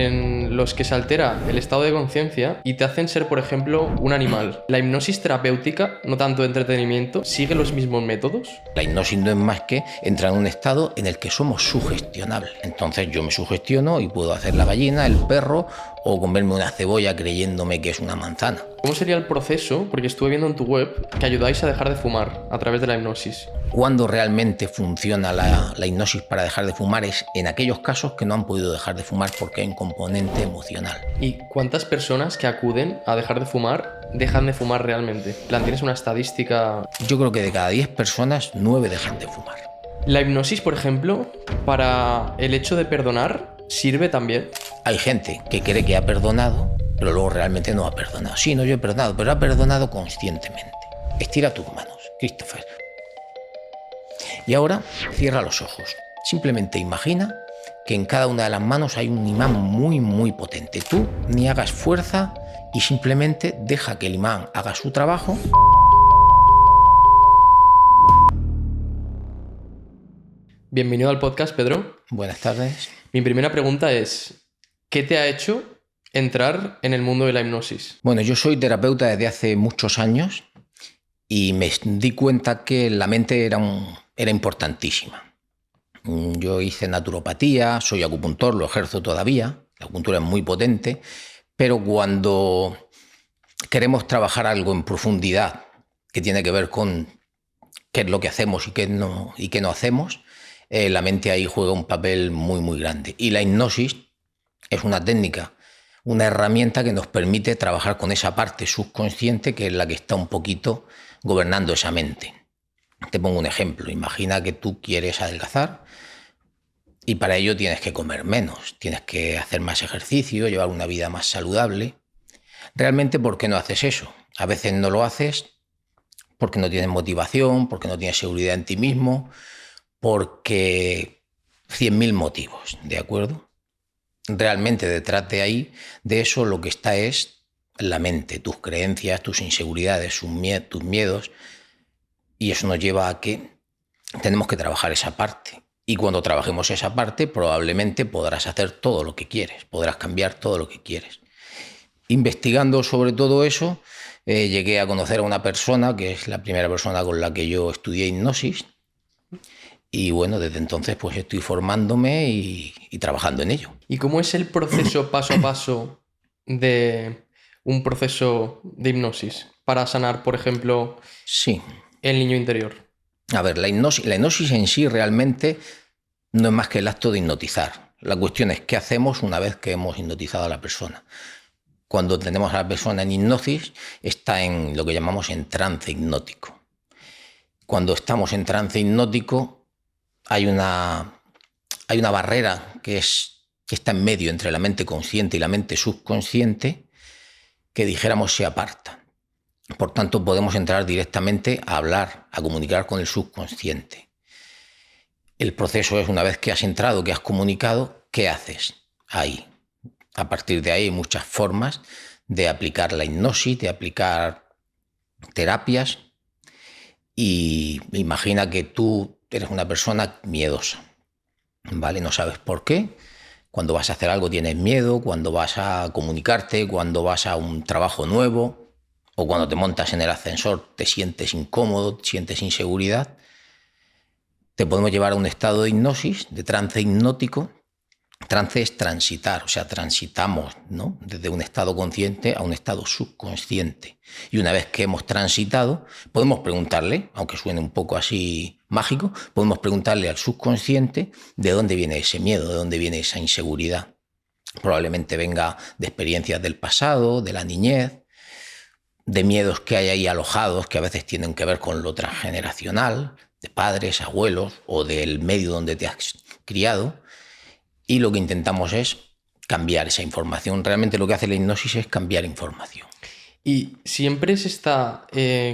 en los que se altera el estado de conciencia y te hacen ser, por ejemplo, un animal. La hipnosis terapéutica, no tanto de entretenimiento, ¿sigue los mismos métodos? La hipnosis no es más que entrar en un estado en el que somos sugestionables. Entonces yo me sugestiono y puedo hacer la gallina, el perro o comerme una cebolla creyéndome que es una manzana. ¿Cómo sería el proceso? Porque estuve viendo en tu web que ayudáis a dejar de fumar a través de la hipnosis. Cuando realmente funciona la hipnosis para dejar de fumar es en aquellos casos que no han podido dejar de fumar porque hay un componente emocional. ¿Y cuántas personas que acuden a dejar de fumar dejan de fumar realmente? ¿Tienes una estadística? Yo creo que de cada 10 personas, 9 dejan de fumar. La hipnosis, por ejemplo, para el hecho de perdonar, ¿sirve también? Hay gente que cree que ha perdonado, pero luego realmente no ha perdonado. Sí, no, yo he perdonado, pero ha perdonado conscientemente. Estira tus manos, Christopher. Y ahora cierra los ojos. Simplemente imagina que en cada una de las manos hay un imán muy, muy potente. Tú ni hagas fuerza y simplemente deja que el imán haga su trabajo. Bienvenido al podcast, Pedro. Buenas tardes. Mi primera pregunta es, ¿qué te ha hecho entrar en el mundo de la hipnosis? Bueno, yo soy terapeuta desde hace muchos años y me di cuenta que la mente era importantísima. Yo hice naturopatía, soy acupuntor, lo ejerzo todavía, la acupuntura es muy potente, pero cuando queremos trabajar algo en profundidad que tiene que ver con qué es lo que hacemos y qué no hacemos, la mente ahí juega un papel muy, muy grande. Y la hipnosis es una técnica, una herramienta que nos permite trabajar con esa parte subconsciente que es la que está un poquito gobernando esa mente. Te pongo un ejemplo. Imagina que tú quieres adelgazar y para ello tienes que comer menos, tienes que hacer más ejercicio, llevar una vida más saludable. Realmente, ¿por qué no haces eso? A veces no lo haces porque no tienes motivación, porque no tienes seguridad en ti mismo, porque 100.000 motivos, ¿de acuerdo? Realmente detrás de eso lo que está es la mente, tus creencias, tus inseguridades, tus miedos, y eso nos lleva a que tenemos que trabajar esa parte. Y cuando trabajemos esa parte, probablemente podrás hacer todo lo que quieres, podrás cambiar todo lo que quieres. Investigando sobre todo eso, llegué a conocer a una persona que es la primera persona con la que yo estudié hipnosis. Y bueno, desde entonces pues estoy formándome y trabajando en ello. ¿Y cómo es el proceso paso a paso de un proceso de hipnosis para sanar, por ejemplo, Sí. el niño interior? A ver, la hipnosis en sí realmente no es más que el acto de hipnotizar. La cuestión es qué hacemos una vez que hemos hipnotizado a la persona. Cuando tenemos a la persona en hipnosis, está en lo que llamamos en trance hipnótico. Cuando estamos en trance hipnótico, hay una barrera que está en medio entre la mente consciente y la mente subconsciente que dijéramos se aparta. Por tanto, podemos entrar directamente a hablar, a comunicar con el subconsciente. El proceso es, una vez que has entrado, que has comunicado, ¿qué haces ahí? A partir de ahí hay muchas formas de aplicar la hipnosis, de aplicar terapias. Y imagina que tú eres una persona miedosa, ¿vale? No sabes por qué. Cuando vas a hacer algo tienes miedo, cuando vas a comunicarte, cuando vas a un trabajo nuevo o cuando te montas en el ascensor te sientes incómodo, te sientes inseguridad. Te podemos llevar a un estado de hipnosis, de trance hipnótico. Trance es transitar, o sea, transitamos, ¿no?, desde un estado consciente a un estado subconsciente. Y una vez que hemos transitado, podemos preguntarle, aunque suene un poco así mágico, podemos preguntarle al subconsciente de dónde viene ese miedo, de dónde viene esa inseguridad. Probablemente venga de experiencias del pasado, de la niñez, de miedos que hay ahí alojados que a veces tienen que ver con lo transgeneracional, de padres, abuelos o del medio donde te has criado. Y lo que intentamos es cambiar esa información. Realmente lo que hace la hipnosis es cambiar información. ¿Y siempre se está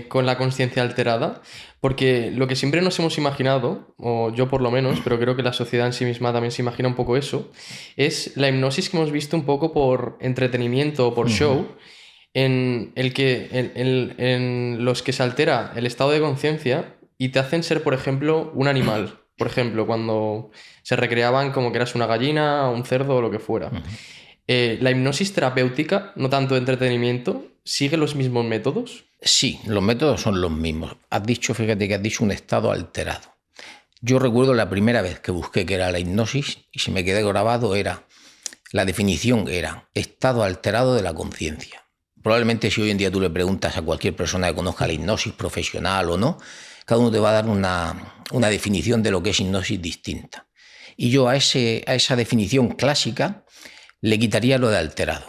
con la conciencia alterada? Porque lo que siempre nos hemos imaginado, o yo por lo menos, pero creo que la sociedad en sí misma también se imagina un poco eso, es la hipnosis que hemos visto un poco por entretenimiento o por show, en los que se altera el estado de conciencia y te hacen ser, por ejemplo, un animal. Por ejemplo, cuando se recreaban como que eras una gallina, un cerdo o lo que fuera. ¿La hipnosis terapéutica, no tanto de entretenimiento, sigue los mismos métodos? Sí, los métodos son los mismos. Fíjate que has dicho un estado alterado. Yo recuerdo la primera vez que busqué qué era la hipnosis y se me quedó grabado, la definición era estado alterado de la conciencia. Probablemente si hoy en día tú le preguntas a cualquier persona que conozca la hipnosis profesional o no, cada uno te va a dar una definición de lo que es hipnosis distinta. Y yo a esa definición clásica le quitaría lo de alterado.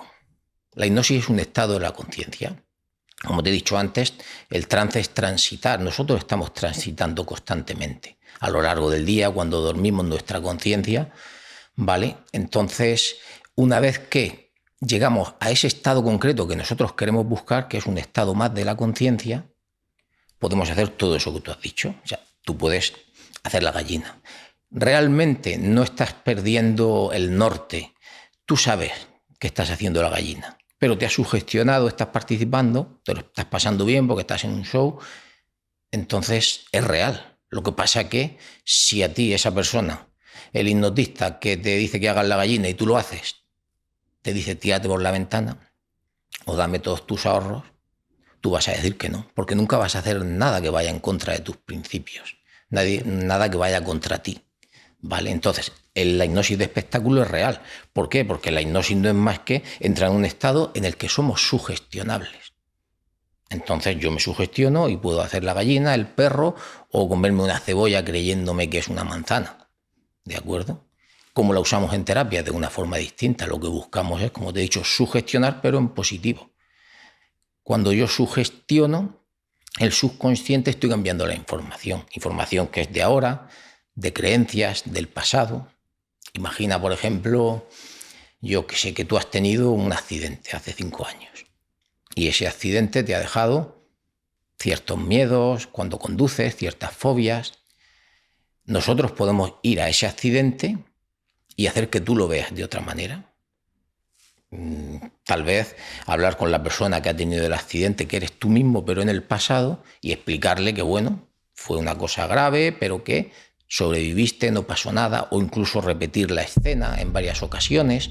La hipnosis es un estado de la conciencia. Como te he dicho antes, el trance es transitar. Nosotros estamos transitando constantemente a lo largo del día, cuando dormimos nuestra conciencia, ¿vale? Entonces, una vez que llegamos a ese estado concreto que nosotros queremos buscar, que es un estado más de la conciencia, podemos hacer todo eso que tú has dicho. O sea, tú puedes hacer la gallina. Realmente no estás perdiendo el norte. Tú sabes que estás haciendo la gallina, pero te has sugestionado, estás participando, te lo estás pasando bien porque estás en un show, entonces es real. Lo que pasa es que si a ti esa persona, el hipnotista que te dice que hagas la gallina y tú lo haces, te dice tírate por la ventana o dame todos tus ahorros, tú vas a decir que no, porque nunca vas a hacer nada que vaya en contra de tus principios, nada que vaya contra ti, ¿vale? Entonces, la hipnosis de espectáculo es real. ¿Por qué? Porque la hipnosis no es más que entrar en un estado en el que somos sugestionables. Entonces yo me sugestiono y puedo hacer la gallina, el perro o comerme una cebolla creyéndome que es una manzana, ¿de acuerdo? Como la usamos en terapia de una forma distinta, lo que buscamos es, como te he dicho, sugestionar pero en positivo. Cuando yo sugestiono, el subconsciente estoy cambiando la información que es de ahora, de creencias, del pasado. Imagina, por ejemplo, yo que sé que tú has tenido un accidente hace 5 años y ese accidente te ha dejado ciertos miedos cuando conduces, ciertas fobias. Nosotros podemos ir a ese accidente y hacer que tú lo veas de otra manera. Tal vez hablar con la persona que ha tenido el accidente, que eres tú mismo, pero en el pasado, y explicarle que, bueno, fue una cosa grave, pero que sobreviviste, no pasó nada, o incluso repetir la escena en varias ocasiones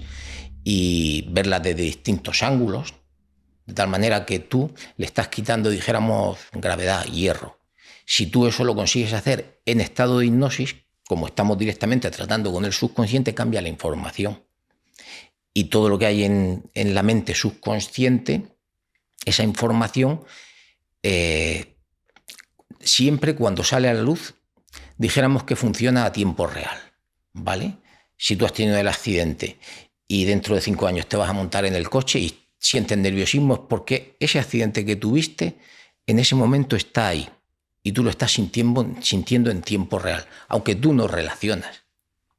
y verla desde distintos ángulos, de tal manera que tú le estás quitando, dijéramos, gravedad, hierro. Si tú eso lo consigues hacer en estado de hipnosis, como estamos directamente tratando con el subconsciente, cambia la información. Y todo lo que hay en la mente subconsciente, esa información, siempre cuando sale a la luz, dijéramos que funciona a tiempo real, ¿vale? Si tú has tenido el accidente y dentro de 5 años te vas a montar en el coche y sientes nerviosismo, es porque ese accidente que tuviste en ese momento está ahí y tú lo estás sintiendo en tiempo real, aunque tú no relacionas,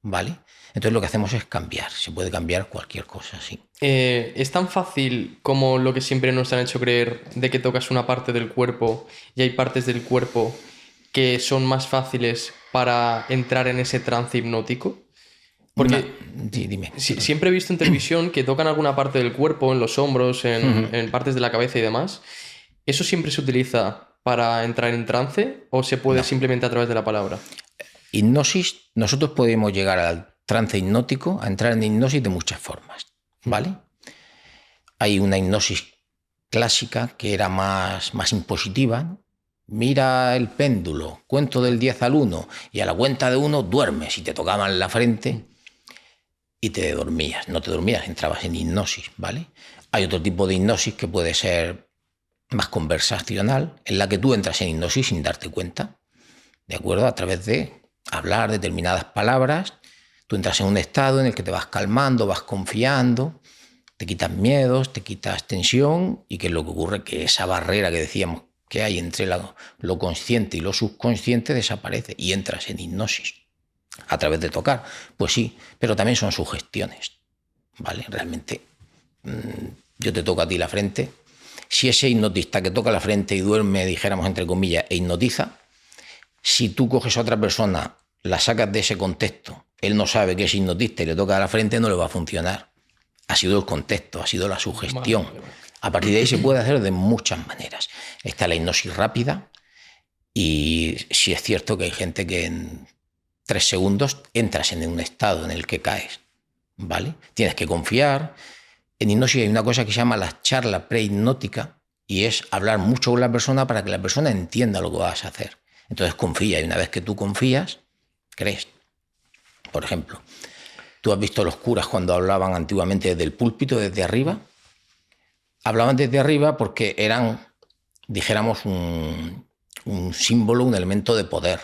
¿vale? Entonces lo que hacemos es cambiar, se puede cambiar cualquier cosa, sí. ¿Es tan fácil como lo que siempre nos han hecho creer de que tocas una parte del cuerpo y hay partes del cuerpo que son más fáciles para entrar en ese trance hipnótico? Porque sí, dime. Siempre he visto en televisión que tocan alguna parte del cuerpo, en los hombros, en partes de la cabeza y demás. ¿Eso siempre se utiliza para entrar en trance o se puede simplemente a través de la palabra? Hipnosis, nosotros podemos llegar al trance hipnótico, a entrar en hipnosis de muchas formas, ¿vale? Hay una hipnosis clásica que era más impositiva, ¿no? Mira el péndulo, cuento del 10 al 1 y a la cuenta de 1 duermes y te tocaban la frente y te dormías. No te dormías, entrabas en hipnosis, ¿vale? Hay otro tipo de hipnosis que puede ser más conversacional, en la que tú entras en hipnosis sin darte cuenta, ¿de acuerdo? A través de hablar determinadas palabras, tú entras en un estado en el que te vas calmando, vas confiando, te quitas miedos, te quitas tensión y ¿qué es lo que ocurre? Que esa barrera que decíamos que hay entre lo consciente y lo subconsciente desaparece y entras en hipnosis a través de tocar. Pues sí, pero también son sugestiones, ¿vale? Realmente yo te toco a ti la frente. Si ese hipnotista que toca la frente y duerme, dijéramos entre comillas, e hipnotiza, si tú coges a otra persona, la sacas de ese contexto, él no sabe que es hipnotista y le toca a la frente, no le va a funcionar. Ha sido el contexto, ha sido la sugestión. A partir de ahí se puede hacer de muchas maneras. Está la hipnosis rápida y sí es cierto que hay gente que en 3 segundos entras en un estado en el que caes, ¿vale? Tienes que confiar, En hipnosis hay una cosa que se llama la charla prehipnótica y es hablar mucho con la persona para que la persona entienda lo que vas a hacer. Entonces confía y una vez que tú confías, crees. Por ejemplo, tú has visto los curas cuando hablaban antiguamente desde el púlpito, desde arriba. Hablaban desde arriba porque eran, dijéramos, un símbolo, un elemento de poder.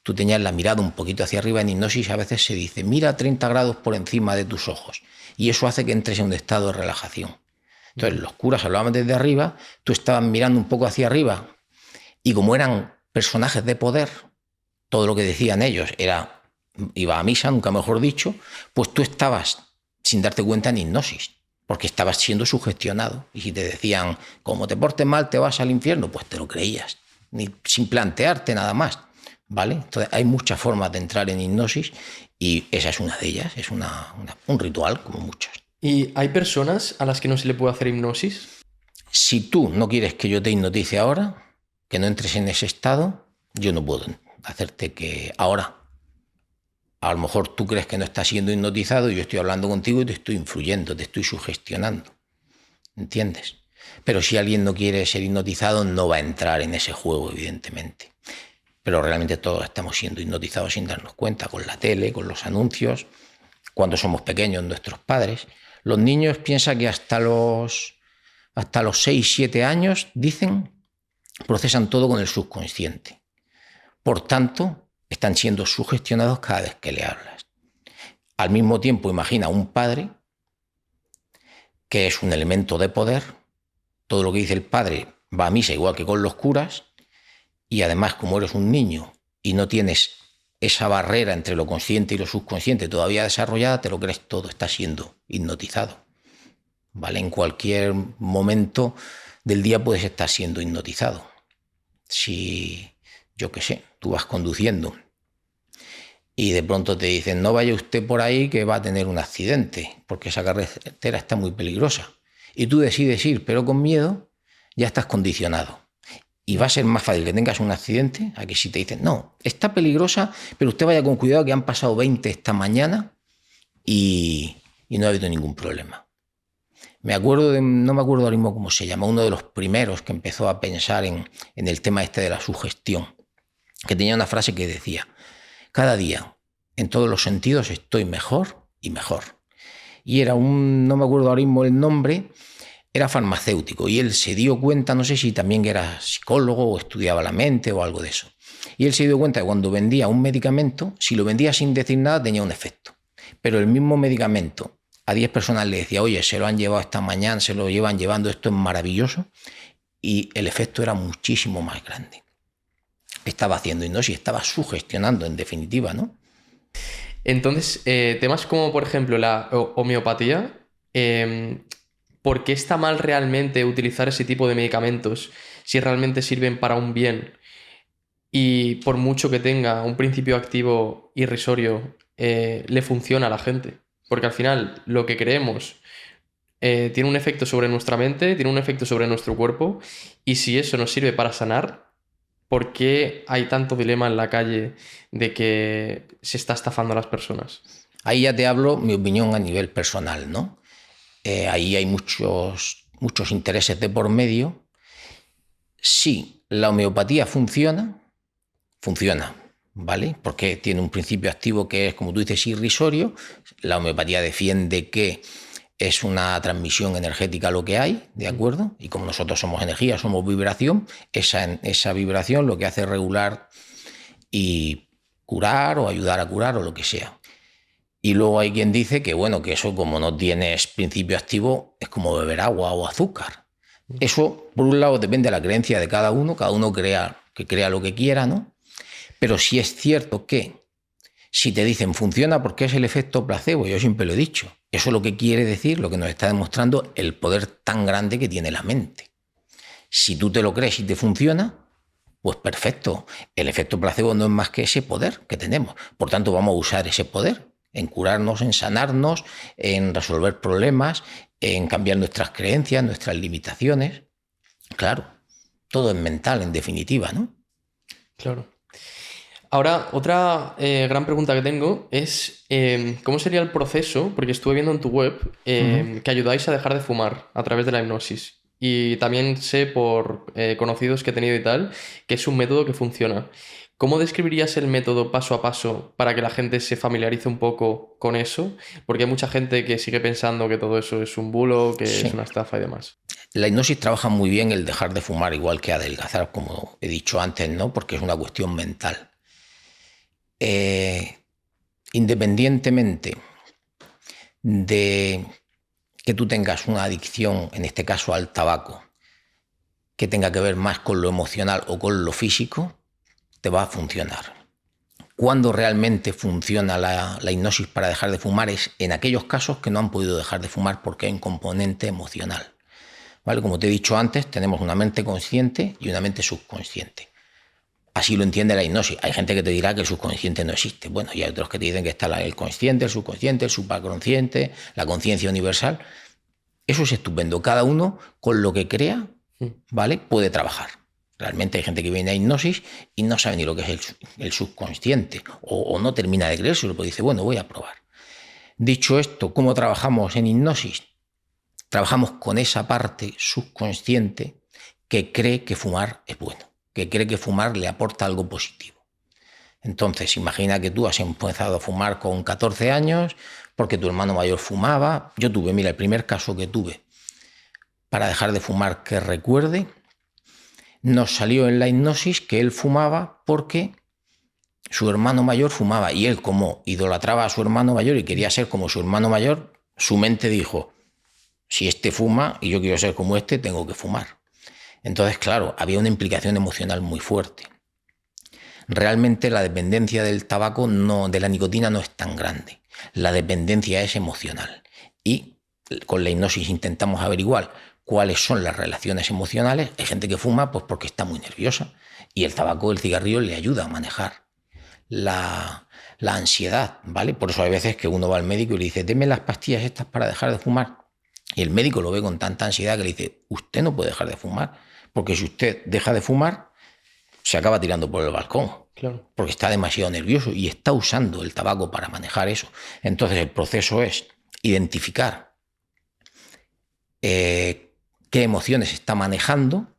Tú tenías la mirada un poquito hacia arriba. En hipnosis a veces se dice, mira 30 grados por encima de tus ojos. Y eso hace que entres en un estado de relajación. Entonces los curas hablaban desde arriba, tú estabas mirando un poco hacia arriba y como eran personajes de poder, todo lo que decían ellos iba a misa, nunca mejor dicho, pues tú estabas sin darte cuenta en hipnosis, porque estabas siendo sugestionado. Y si te decían, como te portes mal te vas al infierno, pues te lo creías, sin plantearte nada más. ¿Vale? Entonces hay muchas formas de entrar en hipnosis y esa es una de ellas, es un ritual como muchos. ¿Y hay personas a las que no se le puede hacer hipnosis? Si tú no quieres que yo te hipnotice ahora, que no entres en ese estado, yo no puedo hacerte que ahora. A lo mejor tú crees que no estás siendo hipnotizado y yo estoy hablando contigo y te estoy influyendo, te estoy sugestionando. ¿Entiendes? Pero si alguien no quiere ser hipnotizado, no va a entrar en ese juego, evidentemente. Pero realmente todos estamos siendo hipnotizados sin darnos cuenta, con la tele, con los anuncios, cuando somos pequeños, nuestros padres. Los niños piensan que hasta los 6, 7 años, dicen, procesan todo con el subconsciente. Por tanto, están siendo sugestionados cada vez que le hablas. Al mismo tiempo, imagina un padre que es un elemento de poder. Todo lo que dice el padre va a misa igual que con los curas. Y además, como eres un niño y no tienes esa barrera entre lo consciente y lo subconsciente todavía desarrollada, te lo crees todo, estás siendo hipnotizado. ¿Vale? En cualquier momento del día puedes estar siendo hipnotizado. Si, yo qué sé, tú vas conduciendo y de pronto te dicen, no vaya usted por ahí que va a tener un accidente, porque esa carretera está muy peligrosa. Y tú decides ir, pero con miedo, ya estás condicionado. Y va a ser más fácil que tengas un accidente a que si te dicen, no, está peligrosa, pero usted vaya con cuidado que han pasado 20 esta mañana y no ha habido ningún problema. No me acuerdo ahora mismo cómo se llama, uno de los primeros que empezó a pensar en el tema este de la sugestión, que tenía una frase que decía, cada día, en todos los sentidos, estoy mejor y mejor. Y era no me acuerdo ahora mismo el nombre, era farmacéutico y él se dio cuenta, no sé si también era psicólogo o estudiaba la mente o algo de eso. Y él se dio cuenta que cuando vendía un medicamento, si lo vendía sin decir nada, tenía un efecto. Pero el mismo medicamento, a 10 personas le decía, oye, se lo han llevado esta mañana, se lo llevan llevando, esto es maravilloso. Y el efecto era muchísimo más grande. Estaba haciendo hipnosis, estaba sugestionando en definitiva, ¿no? Entonces, temas como, por ejemplo, la homeopatía, ¿por qué está mal realmente utilizar ese tipo de medicamentos si realmente sirven para un bien? Y por mucho que tenga un principio activo irrisorio, le funciona a la gente. Porque al final lo que creemos tiene un efecto sobre nuestra mente, tiene un efecto sobre nuestro cuerpo, y si eso nos sirve para sanar, ¿por qué hay tanto dilema en la calle de que se está estafando a las personas? Ahí ya te hablo mi opinión a nivel personal, ¿no? Ahí hay muchos intereses de por medio. Sí, la homeopatía funciona, ¿vale? Porque tiene un principio activo que es, como tú dices, irrisorio. La homeopatía defiende que es una transmisión energética lo que hay, ¿de acuerdo? Y como nosotros somos energía, somos vibración, esa vibración lo que hace es regular y curar o ayudar a curar o lo que sea. Y luego hay quien dice que, bueno, que eso como no tienes principio activo es como beber agua o azúcar. Eso, por un lado, depende de la creencia de cada uno crea lo que quiera, ¿no? Pero sí es cierto que si te dicen funciona porque es el efecto placebo, yo siempre lo he dicho, eso es lo que quiere decir, lo que nos está demostrando el poder tan grande que tiene la mente. Si tú te lo crees y te funciona, pues perfecto. El efecto placebo no es más que ese poder que tenemos. Por tanto, vamos a usar ese poder en curarnos, en sanarnos, en resolver problemas, en cambiar nuestras creencias, nuestras limitaciones. Claro, todo es mental, en definitiva, ¿no? Claro. Ahora, otra gran pregunta que tengo es ¿cómo sería el proceso? Porque estuve viendo en tu web Ujú. que ayudáis a dejar de fumar a través de la hipnosis. Y también sé por conocidos que he tenido y tal, que es un método que funciona. ¿Cómo describirías el método paso a paso para que la gente se familiarice un poco con eso? Porque hay mucha gente que sigue pensando que todo eso es un bulo, que es Sí. una estafa y demás. La hipnosis trabaja muy bien el dejar de fumar, igual que adelgazar, como he dicho antes, ¿no? Porque es una cuestión mental. Eh, Independientemente de que tú tengas una adicción, en este caso al tabaco, que tenga que ver más con lo emocional o con lo físico, te va a funcionar. Cuando realmente funciona la hipnosis para dejar de fumar es en aquellos casos que no han podido dejar de fumar porque hay un componente emocional. ¿Vale? Como te he dicho antes, tenemos una mente consciente y una mente subconsciente. Así lo entiende la hipnosis. Hay gente que te dirá que el subconsciente no existe. Bueno, y hay otros que te dicen que está el consciente, el subconsciente, el supraconsciente, la conciencia universal. Eso es estupendo. Cada uno, con lo que crea, Mm. ¿vale? Puede trabajar. Realmente hay gente que viene a hipnosis y no sabe ni lo que es el subconsciente o no termina de creérselo, pero dice, bueno, voy a probar. Dicho esto, ¿cómo trabajamos en hipnosis? Trabajamos con esa parte subconsciente que cree que fumar es bueno, que cree que fumar le aporta algo positivo. Entonces, imagina que tú has empezado a fumar con 14 años porque tu hermano mayor fumaba. Yo tuve, mira, el primer caso que tuve para dejar de fumar que recuerde, nos salió en la hipnosis que él fumaba porque su hermano mayor fumaba y él, como idolatraba a su hermano mayor y quería ser como su hermano mayor, su mente dijo, si este fuma y yo quiero ser como este, tengo que fumar. Entonces, claro, había una implicación emocional muy fuerte. Realmente la dependencia del tabaco, no, de la nicotina, no es tan grande. La dependencia es emocional. Y con la hipnosis intentamos averiguar cuáles son las relaciones emocionales. Hay gente que fuma pues porque está muy nerviosa y el tabaco, el cigarrillo le ayuda a manejar la ansiedad, ¿vale? Por eso hay veces que uno va al médico y le dice, deme las pastillas estas para dejar de fumar. Y el médico lo ve con tanta ansiedad que le dice, usted no puede dejar de fumar, porque si usted deja de fumar, se acaba tirando por el balcón, Claro. porque está demasiado nervioso y está usando el tabaco para manejar eso. Entonces el proceso es identificar qué emociones está manejando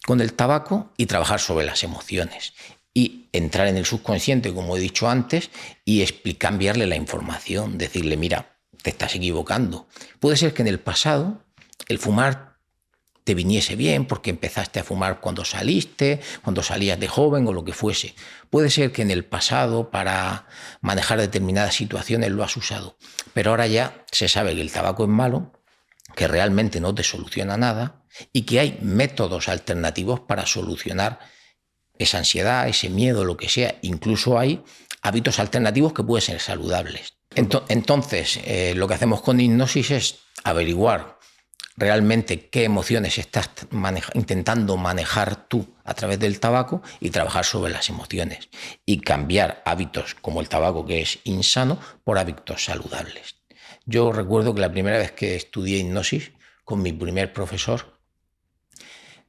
con el tabaco y trabajar sobre las emociones. Y entrar en el subconsciente, como he dicho antes, y cambiarle la información, decirle, mira, te estás equivocando. Puede ser que en el pasado el fumar te viniese bien porque empezaste a fumar cuando saliste, cuando salías de joven o lo que fuese. Puede ser que en el pasado para manejar determinadas situaciones lo has usado, pero ahora ya se sabe que el tabaco es malo, que realmente no te soluciona nada y que hay métodos alternativos para solucionar esa ansiedad, ese miedo, lo que sea. Incluso hay hábitos alternativos que pueden ser saludables. Entonces, lo que hacemos con hipnosis es averiguar realmente qué emociones estás intentando manejar tú a través del tabaco y trabajar sobre las emociones y cambiar hábitos como el tabaco, que es insano, por hábitos saludables. Yo recuerdo que la primera vez que estudié hipnosis con mi primer profesor,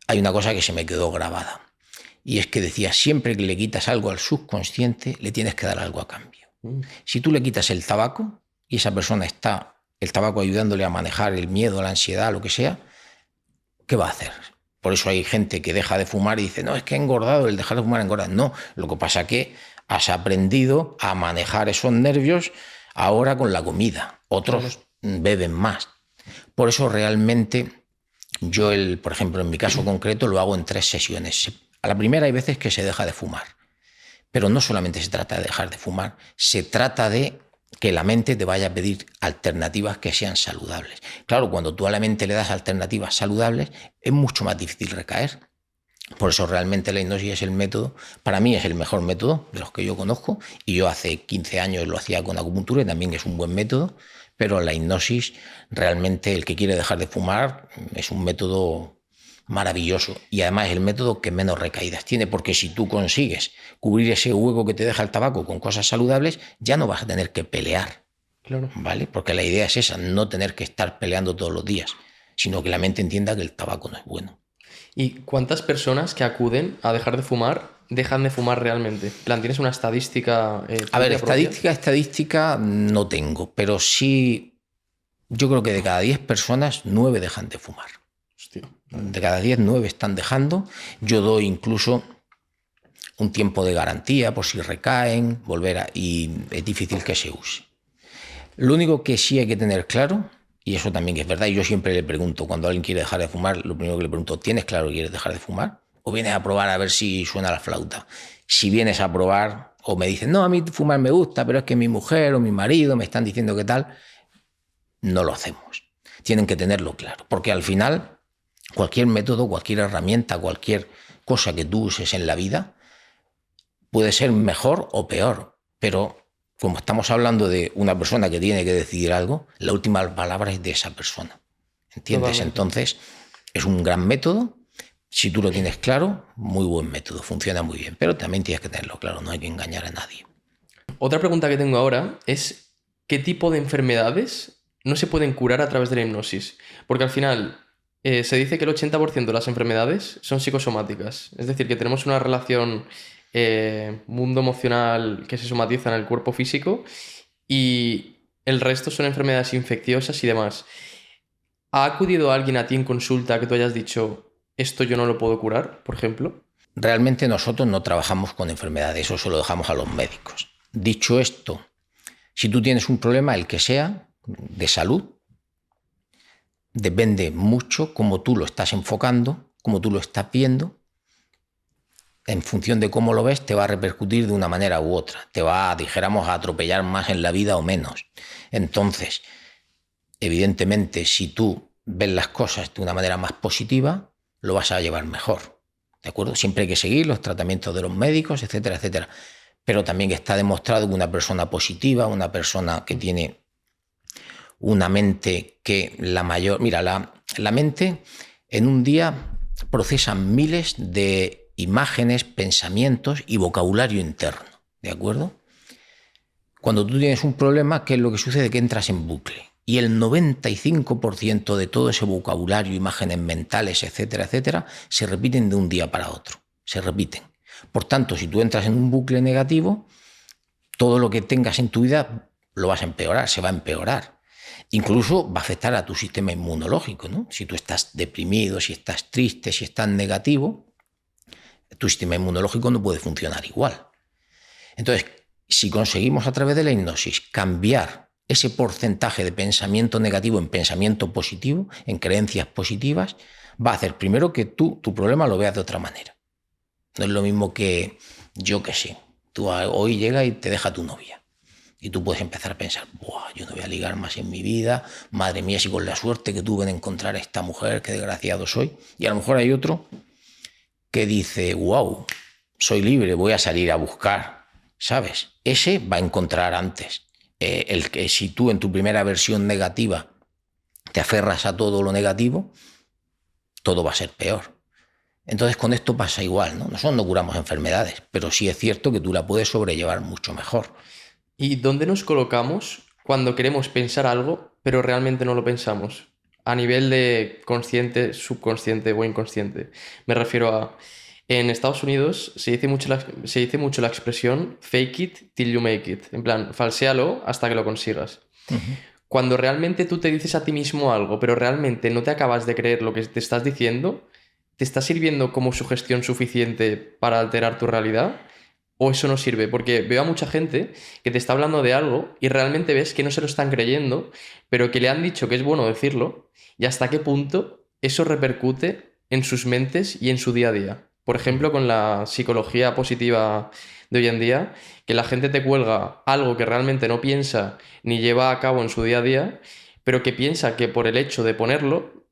hay una cosa que se me quedó grabada. Y es que decía, siempre que le quitas algo al subconsciente, le tienes que dar algo a cambio. Si tú le quitas el tabaco y esa persona está, el tabaco ayudándole a manejar el miedo, la ansiedad, lo que sea, ¿qué va a hacer? Por eso hay gente que deja de fumar y dice, no, es que he engordado, el dejar de fumar engorda. No, lo que pasa es que has aprendido a manejar esos nervios ahora con la comida. Otros beben más. Por eso realmente yo, por ejemplo, en mi caso concreto, lo hago en 3 sesiones. A la primera hay veces que se deja de fumar, pero no solamente se trata de dejar de fumar, se trata de que la mente te vaya a pedir alternativas que sean saludables. Claro, cuando tú a la mente le das alternativas saludables, es mucho más difícil recaer. Por eso realmente la hipnosis es el método, para mí es el mejor método de los que yo conozco, y yo hace 15 años lo hacía con acupuntura y también es un buen método, pero la hipnosis, realmente el que quiere dejar de fumar, es un método maravilloso y además es el método que menos recaídas tiene, porque si tú consigues cubrir ese hueco que te deja el tabaco con cosas saludables, ya no vas a tener que pelear, Claro. ¿vale? Porque la idea es esa, no tener que estar peleando todos los días, sino que la mente entienda que el tabaco no es bueno. ¿Y cuántas personas que acuden a dejar de fumar dejan de fumar realmente? En plan, ¿tienes una estadística A ver, tuya propia? estadística no tengo, pero sí, yo creo que de cada 10 personas, 9 dejan de fumar. Hostia. De cada 10, 9 están dejando. Yo doy incluso un tiempo de garantía por si recaen, y es difícil que se use. Lo único que sí hay que tener claro, y eso también es verdad, y yo siempre le pregunto, cuando alguien quiere dejar de fumar, lo primero que le pregunto, ¿tienes claro que quieres dejar de fumar? ¿O vienes a probar a ver si suena la flauta? Si vienes a probar, o me dicen, no, a mí fumar me gusta, pero es que mi mujer o mi marido me están diciendo que tal, no lo hacemos. Tienen que tenerlo claro, porque al final, cualquier método, cualquier herramienta, cualquier cosa que tú uses en la vida, puede ser mejor o peor, pero como estamos hablando de una persona que tiene que decidir algo, la última palabra es de esa persona. ¿Entiendes? Totalmente. Entonces, es un gran método. Si tú lo tienes claro, muy buen método, funciona muy bien, pero también tienes que tenerlo claro, no hay que engañar a nadie. Otra pregunta que tengo ahora es, ¿qué tipo de enfermedades no se pueden curar a través de la hipnosis? Porque al final se dice que el 80% de las enfermedades son psicosomáticas, es decir, que tenemos una relación mundo emocional que se somatiza en el cuerpo físico y el resto son enfermedades infecciosas y demás. ¿Ha acudido alguien a ti en consulta que tú hayas dicho, esto yo no lo puedo curar, por ejemplo? Realmente nosotros no trabajamos con enfermedades, eso se lo dejamos a los médicos. Dicho esto, si tú tienes un problema, el que sea, de salud, depende mucho cómo tú lo estás enfocando, cómo tú lo estás viendo. En función de cómo lo ves, te va a repercutir de una manera u otra. Te va, dijéramos, a atropellar más en la vida o menos. Entonces, evidentemente, si tú ves las cosas de una manera más positiva, lo vas a llevar mejor. ¿De acuerdo? Siempre hay que seguir los tratamientos de los médicos, etcétera, etcétera. Pero también está demostrado que una persona positiva, una persona que tiene una mente que la mayor... Mira, la mente en un día procesa miles de imágenes, pensamientos y vocabulario interno, ¿de acuerdo? Cuando tú tienes un problema, ¿qué es lo que sucede? Que entras en bucle. Y el 95% de todo ese vocabulario, imágenes mentales, etcétera, etcétera, se repiten de un día para otro. Se repiten. Por tanto, si tú entras en un bucle negativo, todo lo que tengas en tu vida lo vas a empeorar, se va a empeorar. Incluso va a afectar a tu sistema inmunológico, ¿no? Si tú estás deprimido, si estás triste, si estás negativo, tu sistema inmunológico no puede funcionar igual. Entonces, si conseguimos a través de la hipnosis cambiar ese porcentaje de pensamiento negativo en pensamiento positivo, en creencias positivas, va a hacer primero que tú tu problema lo veas de otra manera. No es lo mismo que, yo qué sé, tú hoy llega y te deja tu novia. Y tú puedes empezar a pensar, buah, yo no voy a ligar más en mi vida, madre mía, si con la suerte que tuve en encontrar a esta mujer, qué desgraciado soy. Y a lo mejor hay otro que dice, wow, soy libre, voy a salir a buscar, ¿sabes? Ese va a encontrar antes. El que si tú en tu primera versión negativa te aferras a todo lo negativo, todo va a ser peor. Entonces con esto pasa igual, ¿no? Nosotros no curamos enfermedades, pero sí es cierto que tú la puedes sobrellevar mucho mejor. ¿Y dónde nos colocamos cuando queremos pensar algo, pero realmente no lo pensamos? A nivel de consciente, subconsciente o inconsciente. Me refiero a... En Estados Unidos se dice mucho la expresión fake it till you make it. En plan, falséalo hasta que lo consigas. Cuando realmente tú te dices a ti mismo algo, pero realmente no te acabas de creer lo que te estás diciendo, ¿te está sirviendo como sugestión suficiente para alterar tu realidad? ¿O eso no sirve? Porque veo a mucha gente que te está hablando de algo y realmente ves que no se lo están creyendo, pero que le han dicho que es bueno decirlo y hasta qué punto eso repercute en sus mentes y en su día a día. Por ejemplo, con la psicología positiva de hoy en día, que la gente te cuelga algo que realmente no piensa ni lleva a cabo en su día a día, pero que piensa que por el hecho de ponerlo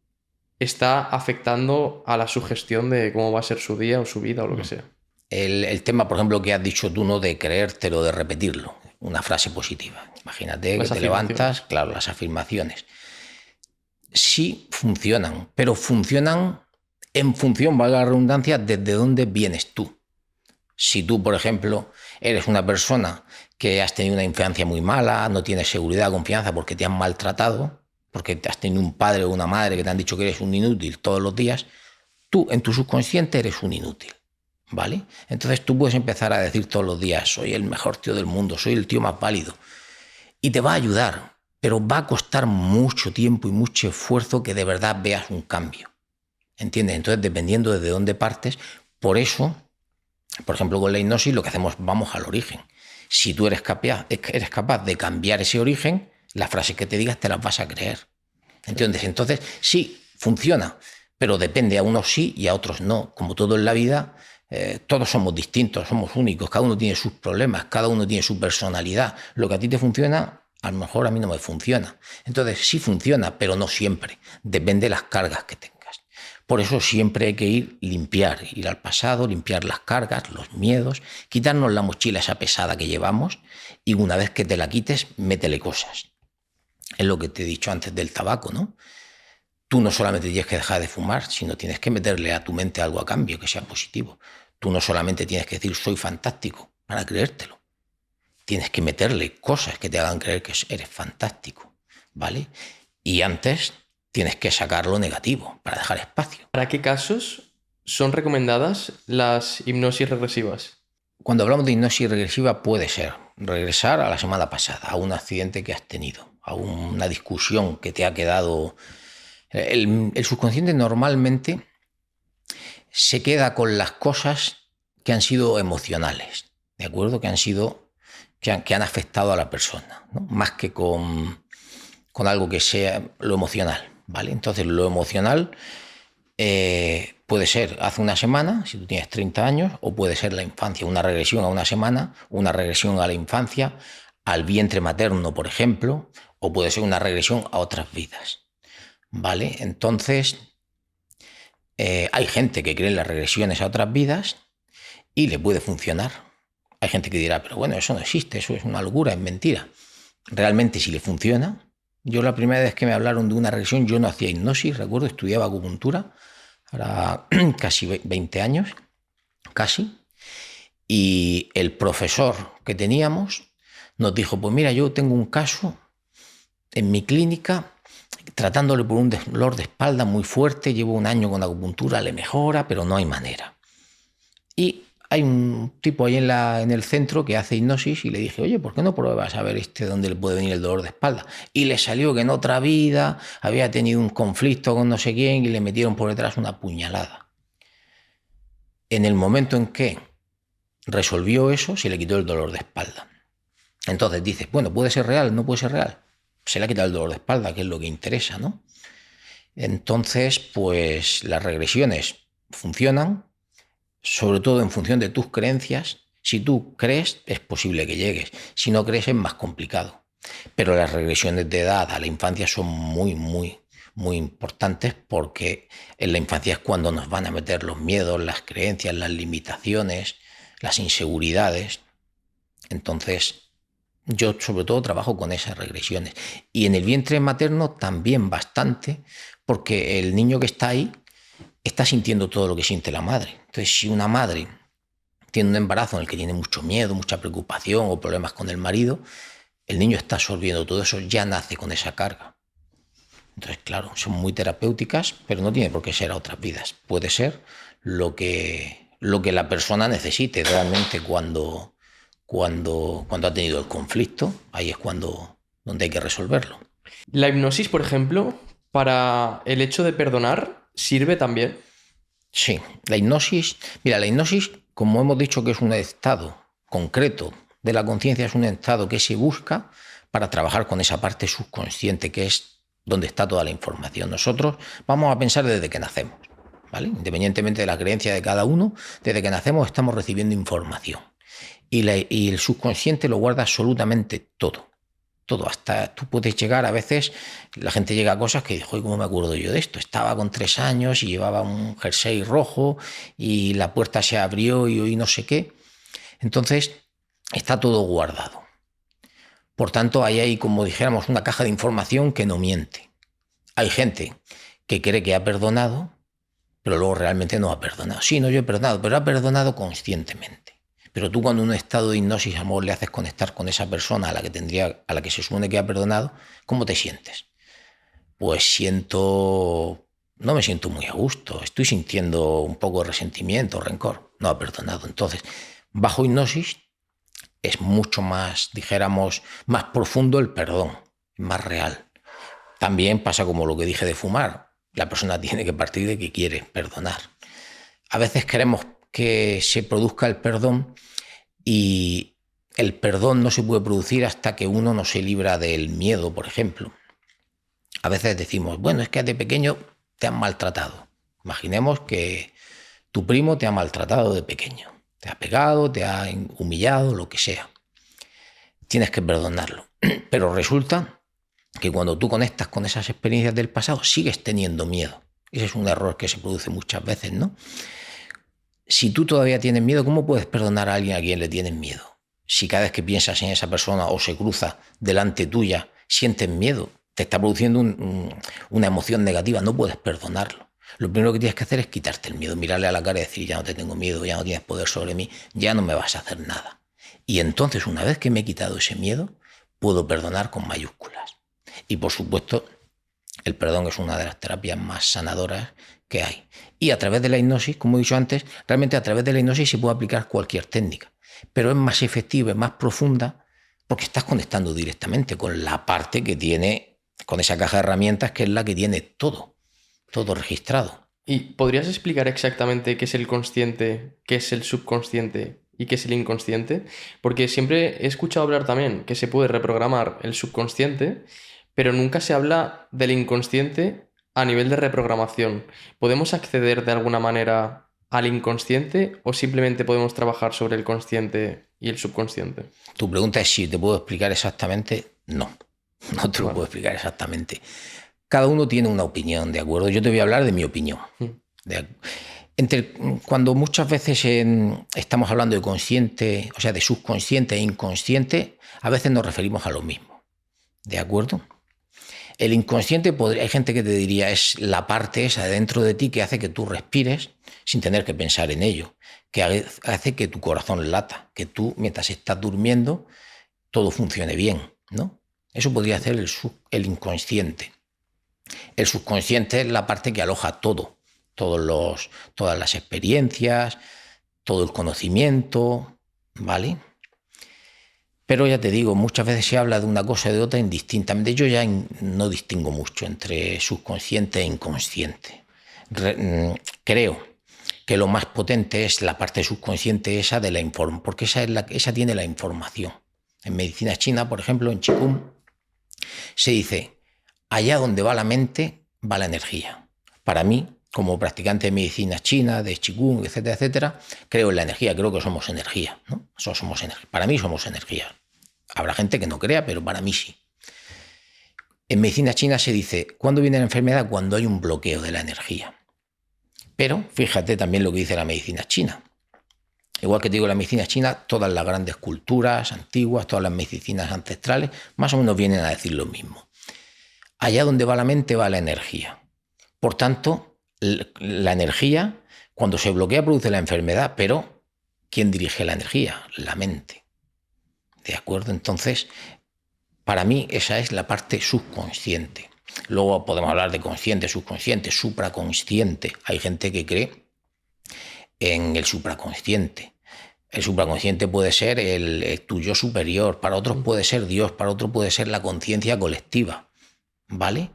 está afectando a la sugestión de cómo va a ser su día o su vida o lo que sea. El tema, por ejemplo, que has dicho tú, ¿no? De creértelo, de repetirlo, una frase positiva. Imagínate Las que te afirmaciones. levantas, claro, las afirmaciones. Sí funcionan, pero funcionan en función, valga la redundancia, desde dónde vienes tú. Si tú, por ejemplo, eres una persona que has tenido una infancia muy mala, no tienes seguridad, confianza porque te han maltratado, porque has tenido un padre o una madre que te han dicho que eres un inútil todos los días, tú en tu subconsciente eres un inútil, ¿vale? Entonces tú puedes empezar a decir todos los días, soy el mejor tío del mundo, soy el tío más válido. Y te va a ayudar, pero va a costar mucho tiempo y mucho esfuerzo que de verdad veas un cambio. ¿Entiendes? Entonces, dependiendo desde dónde partes, por eso, por ejemplo, con la hipnosis lo que hacemos, vamos al origen. Si tú eres capaz de cambiar ese origen, las frases que te digas te las vas a creer. ¿Entiendes? Entonces, sí, funciona, pero depende, a unos sí y a otros no. Como todo en la vida, todos somos distintos, somos únicos, cada uno tiene sus problemas, cada uno tiene su personalidad. Lo que a ti te funciona, a lo mejor a mí no me funciona. Entonces, sí funciona, pero no siempre. Depende de las cargas que tengas. Por eso siempre hay que ir al pasado, limpiar las cargas, los miedos, quitarnos la mochila esa pesada que llevamos y una vez que te la quites, métele cosas. Es lo que te he dicho antes del tabaco, ¿no? Tú no solamente tienes que dejar de fumar, sino tienes que meterle a tu mente algo a cambio, que sea positivo. Tú no solamente tienes que decir soy fantástico para creértelo. Tienes que meterle cosas que te hagan creer que eres fantástico, ¿vale? Y antes tienes que sacar lo negativo para dejar espacio. ¿Para qué casos son recomendadas las hipnosis regresivas? Cuando hablamos de hipnosis regresiva puede ser regresar a la semana pasada, a un accidente que has tenido, a una discusión que te ha quedado. El subconsciente normalmente se queda con las cosas que han sido emocionales, ¿de acuerdo? Que han afectado a la persona, ¿no? Más que con algo que sea lo emocional, ¿vale? Entonces lo emocional puede ser hace una semana, si tú tienes 30 años, o puede ser la infancia, una regresión a una semana, una regresión a la infancia, al vientre materno, por ejemplo, o puede ser una regresión a otras vidas, ¿vale? Entonces, hay gente que cree en las regresiones a otras vidas y le puede funcionar. Hay gente que dirá, pero bueno, eso no existe, eso es una locura, es mentira. Realmente, si le funciona. Yo la primera vez que me hablaron de una regresión, yo no hacía hipnosis, recuerdo, estudiaba acupuntura, ahora casi 20 años, casi, y el profesor que teníamos nos dijo, pues mira, yo tengo un caso en mi clínica tratándole por un dolor de espalda muy fuerte, llevo un año con acupuntura, le mejora, pero no hay manera. Y hay un tipo ahí en el centro que hace hipnosis y le dije, oye, ¿por qué no pruebas a ver dónde le puede venir el dolor de espalda? Y le salió que en otra vida había tenido un conflicto con no sé quién y le metieron por detrás una puñalada. En el momento en que resolvió eso, se le quitó el dolor de espalda. Entonces dices, bueno, ¿puede ser real? ¿No puede ser real? Se le ha quitado el dolor de espalda, que es lo que interesa, ¿no? Entonces, pues las regresiones funcionan, sobre todo en función de tus creencias. Si tú crees, es posible que llegues. Si no crees, es más complicado. Pero las regresiones de edad a la infancia son muy, muy, muy importantes porque en la infancia es cuando nos van a meter los miedos, las creencias, las limitaciones, las inseguridades. Entonces, yo sobre todo trabajo con esas regresiones. Y en el vientre materno también bastante, porque el niño que está ahí está sintiendo todo lo que siente la madre. Entonces, si una madre tiene un embarazo en el que tiene mucho miedo, mucha preocupación o problemas con el marido, el niño está absorbiendo todo eso, ya nace con esa carga. Entonces, claro, son muy terapéuticas, pero no tiene por qué ser a otras vidas. Puede ser lo que la persona necesite realmente cuando ha tenido el conflicto, ahí es donde hay que resolverlo. La hipnosis, por ejemplo, para el hecho de perdonar, ¿sirve también? Sí, la hipnosis, como hemos dicho que es un estado concreto de la conciencia, es un estado que se busca para trabajar con esa parte subconsciente que es donde está toda la información. Nosotros vamos a pensar desde que nacemos, ¿vale? Independientemente de la creencia de cada uno, desde que nacemos estamos recibiendo información. Y el subconsciente lo guarda absolutamente todo. Todo, hasta tú puedes llegar, a veces la gente llega a cosas que dijo, ¿cómo me acuerdo yo de esto? Estaba con 3 años y llevaba un jersey rojo y la puerta se abrió y oí no sé qué. Entonces, está todo guardado. Por tanto, ahí hay, como dijéramos, una caja de información que no miente. Hay gente que cree que ha perdonado, pero luego realmente no ha perdonado. Sí, no, yo he perdonado, pero ha perdonado conscientemente. Pero tú cuando en un estado de hipnosis, amor, le haces conectar con esa persona a la que se supone que ha perdonado, ¿cómo te sientes? Pues siento no me siento muy a gusto, estoy sintiendo un poco de resentimiento, rencor, no ha perdonado. Entonces, bajo hipnosis es mucho más, dijéramos, más profundo el perdón, más real. También pasa como lo que dije de fumar. La persona tiene que partir de que quiere perdonar. A veces queremos que se produzca el perdón y el perdón no se puede producir hasta que uno no se libra del miedo, por ejemplo. A veces decimos, bueno, es que de pequeño te han maltratado. Imaginemos que tu primo te ha maltratado de pequeño. Te ha pegado, te ha humillado, lo que sea. Tienes que perdonarlo. Pero resulta que cuando tú conectas con esas experiencias del pasado, sigues teniendo miedo. Ese es un error que se produce muchas veces, ¿no? Si tú todavía tienes miedo, ¿cómo puedes perdonar a alguien a quien le tienes miedo? Si cada vez que piensas en esa persona o se cruza delante tuya, sientes miedo, te está produciendo una emoción negativa, no puedes perdonarlo. Lo primero que tienes que hacer es quitarte el miedo, mirarle a la cara y decir, ya no te tengo miedo, ya no tienes poder sobre mí, ya no me vas a hacer nada. Y entonces, una vez que me he quitado ese miedo, puedo perdonar con mayúsculas. Y por supuesto, el perdón es una de las terapias más sanadoras que hay. Y a través de la hipnosis, como he dicho antes, realmente a través de la hipnosis se puede aplicar cualquier técnica, pero es más efectiva, es más profunda, porque estás conectando directamente con la parte que tiene, con esa caja de herramientas que es la que tiene todo registrado. ¿Y podrías explicar exactamente qué es el consciente, qué es el subconsciente y qué es el inconsciente? Porque siempre he escuchado hablar también que se puede reprogramar el subconsciente, pero nunca se habla del inconsciente a nivel de reprogramación. ¿Podemos acceder de alguna manera al inconsciente o simplemente podemos trabajar sobre el consciente y el subconsciente? Tu pregunta es si te puedo explicar exactamente. No te lo puedo explicar exactamente. Cada uno tiene una opinión, ¿de acuerdo? Yo te voy a hablar de mi opinión. Cuando muchas veces estamos hablando de consciente, o sea, de subconsciente e inconsciente, a veces nos referimos a lo mismo, ¿de acuerdo? El inconsciente, hay gente que te diría, es la parte esa de dentro de ti que hace que tú respires sin tener que pensar en ello, que hace que tu corazón lata, que tú, mientras estás durmiendo, todo funcione bien, ¿no? Eso podría ser el inconsciente. El subconsciente es la parte que aloja todo, todas las experiencias, todo el conocimiento, ¿vale? Pero ya te digo, muchas veces se habla de una cosa y de otra indistintamente. Yo ya no distingo mucho entre subconsciente e inconsciente. Creo que lo más potente es la parte subconsciente esa de la información, porque esa tiene la información. En medicina china, por ejemplo, en Qigong, se dice, allá donde va la mente, va la energía. Para mí, como practicante de medicina china, de Qigong, etcétera, etcétera, creo en la energía, creo que somos energía, ¿no? Somos energía. Para mí somos energía. Habrá gente que no crea, pero para mí sí. En medicina china se dice, ¿cuándo viene la enfermedad? Cuando hay un bloqueo de la energía. Pero fíjate también lo que dice la medicina china. Igual que te digo la medicina china, todas las grandes culturas antiguas, todas las medicinas ancestrales, más o menos vienen a decir lo mismo. Allá donde va la mente va la energía. Por tanto, la energía, cuando se bloquea, produce la enfermedad, pero ¿quién dirige la energía? La mente. ¿De acuerdo? Entonces, para mí esa es la parte subconsciente. Luego podemos hablar de consciente, subconsciente, supraconsciente. Hay gente que cree en el supraconsciente. El supraconsciente puede ser el tu yo superior, para otros puede ser Dios, para otros puede ser la conciencia colectiva, ¿vale?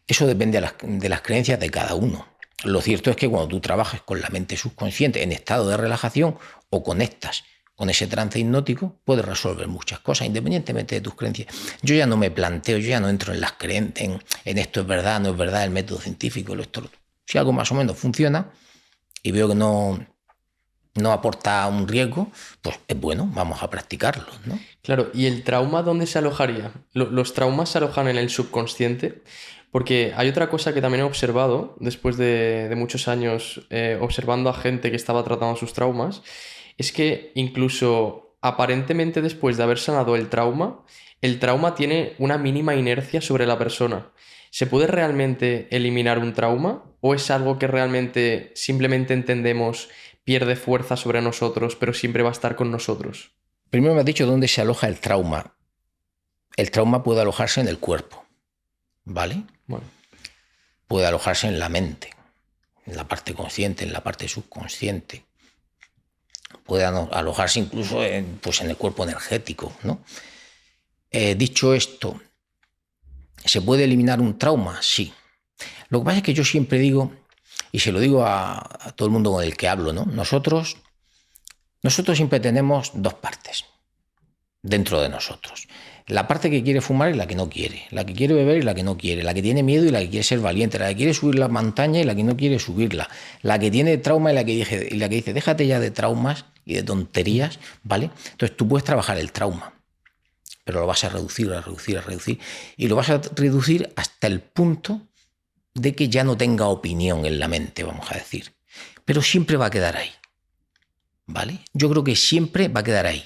Eso depende de las creencias de cada uno. Lo cierto es que cuando tú trabajas con la mente subconsciente en estado de relajación o conectas con ese trance hipnótico, puedes resolver muchas cosas, independientemente de tus creencias. Yo ya no me planteo, yo ya no entro en las creencias, en esto es verdad, no es verdad, el método científico, esto. Si algo más o menos funciona y veo que no aporta un riesgo, pues es bueno, vamos a practicarlo, ¿no? Claro, ¿y el trauma dónde se alojaría? ¿Los traumas se alojan en el subconsciente? Porque hay otra cosa que también he observado después de muchos años observando a gente que estaba tratando sus traumas, es que incluso aparentemente después de haber sanado el trauma tiene una mínima inercia sobre la persona. ¿Se puede realmente eliminar un trauma o es algo que realmente simplemente entendemos, pierde fuerza sobre nosotros, pero siempre va a estar con nosotros? Primero me has dicho dónde se aloja el trauma. El trauma puede alojarse en el cuerpo, ¿vale? Bueno. puede alojarse en la mente, en la parte consciente, en la parte subconsciente. Puede alojarse incluso en el cuerpo energético, ¿no? Dicho esto, ¿se puede eliminar un trauma? Sí. Lo que pasa es que yo siempre digo, y se lo digo a todo el mundo con el que hablo, ¿no? Nosotros siempre tenemos dos partes dentro de nosotros. La parte que quiere fumar y la que no quiere, la que quiere beber y la que no quiere, la que tiene miedo y la que quiere ser valiente, la que quiere subir la montaña y la que no quiere subirla, la que tiene trauma y la que dice, déjate ya de traumas y de tonterías, ¿vale? Entonces tú puedes trabajar el trauma, pero lo vas a reducir, y lo vas a reducir hasta el punto de que ya no tenga opinión en la mente, vamos a decir. Pero siempre va a quedar ahí, ¿vale? Yo creo que siempre va a quedar ahí.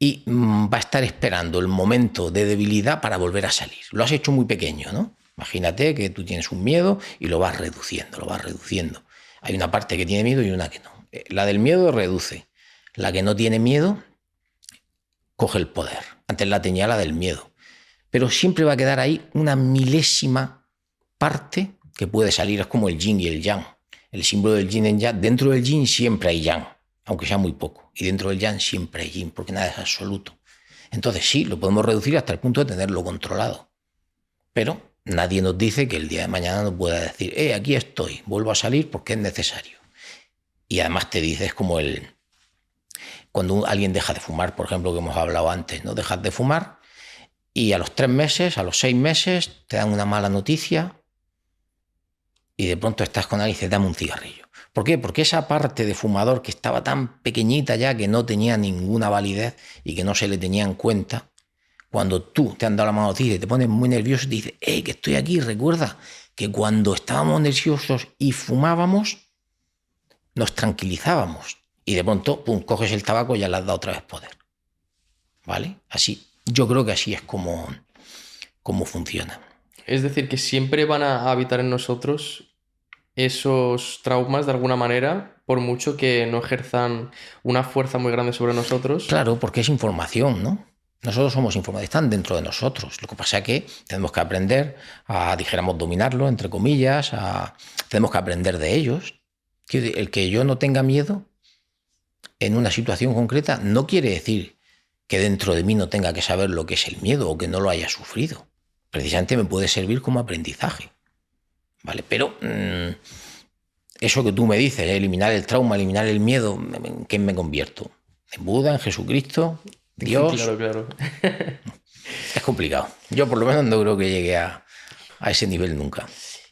Y va a estar esperando el momento de debilidad para volver a salir. Lo has hecho muy pequeño, ¿no? Imagínate que tú tienes un miedo y lo vas reduciendo. Hay una parte que tiene miedo y una que no. La del miedo reduce. La que no tiene miedo coge el poder. Antes la tenía la del miedo. Pero siempre va a quedar ahí una milésima parte que puede salir. Es como el yin y el yang. El símbolo del yin y yang. Dentro del yin siempre hay yang, aunque sea muy poco. Y dentro del yang siempre hay yin, porque nada es absoluto. Entonces sí, lo podemos reducir hasta el punto de tenerlo controlado. Pero nadie nos dice que el día de mañana no pueda decir, aquí estoy, vuelvo a salir porque es necesario. Y además te dices como cuando alguien deja de fumar, por ejemplo, que hemos hablado antes, ¿no? Dejas de fumar y a los 3 meses, a los 6 meses, te dan una mala noticia y de pronto estás con alguien y dices, dame un cigarrillo. ¿Por qué? Porque esa parte de fumador que estaba tan pequeñita ya que no tenía ninguna validez y que no se le tenía en cuenta, cuando tú te han dado la mala noticia y te pones muy nervioso y te dices, que estoy aquí, recuerda que cuando estábamos nerviosos y fumábamos, nos tranquilizábamos. Y de pronto, pum, coges el tabaco y ya le has dado otra vez poder. ¿Vale? Así, yo creo que así es como funciona. Es decir, que siempre van a habitar en nosotros esos traumas de alguna manera, por mucho que no ejerzan una fuerza muy grande sobre nosotros. Claro, porque es información, ¿no? Nosotros somos información, están dentro de nosotros. Lo que pasa es que tenemos que aprender a, dijéramos, dominarlo, entre comillas, tenemos que aprender de ellos. El que yo no tenga miedo en una situación concreta no quiere decir que dentro de mí no tenga que saber lo que es el miedo o que no lo haya sufrido. Precisamente me puede servir como aprendizaje, ¿vale? Pero eso que tú me dices, eliminar el trauma, eliminar el miedo, ¿en qué me convierto? ¿En Buda, en Jesucristo, Dios? Claro. Es complicado. Yo por lo menos no creo que llegue a ese nivel nunca.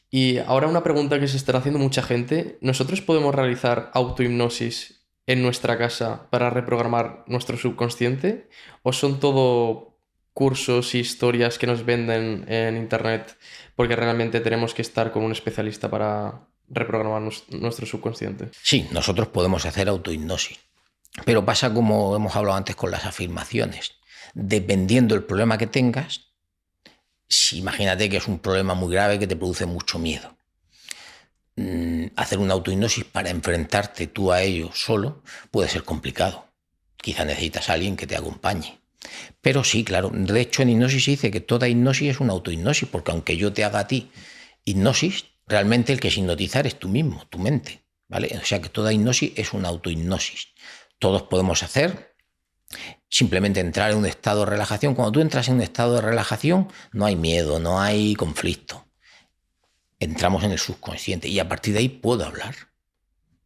Y ahora una pregunta que se está haciendo mucha gente. ¿Nosotros podemos realizar autohipnosis en nuestra casa para reprogramar nuestro subconsciente? ¿O son todo cursos y historias que nos venden en internet porque realmente tenemos que estar con un especialista para reprogramar nuestro subconsciente? Sí, nosotros podemos hacer autohipnosis. Pero pasa como hemos hablado antes con las afirmaciones. Dependiendo del problema que tengas, si imagínate que es un problema muy grave que te produce mucho miedo. Hacer una autohipnosis para enfrentarte tú a ello solo puede ser complicado. Quizá necesitas a alguien que te acompañe. Pero sí, claro. De hecho, en hipnosis se dice que toda hipnosis es una autohipnosis, porque aunque yo te haga a ti hipnosis, realmente el que es hipnotizar es tú mismo, tu mente, ¿vale? O sea que toda hipnosis es una autohipnosis. Todos podemos hacer, simplemente entrar en un estado de relajación. Cuando tú entras en un estado de relajación, no hay miedo, no hay conflicto. Entramos en el subconsciente y a partir de ahí puedo hablar,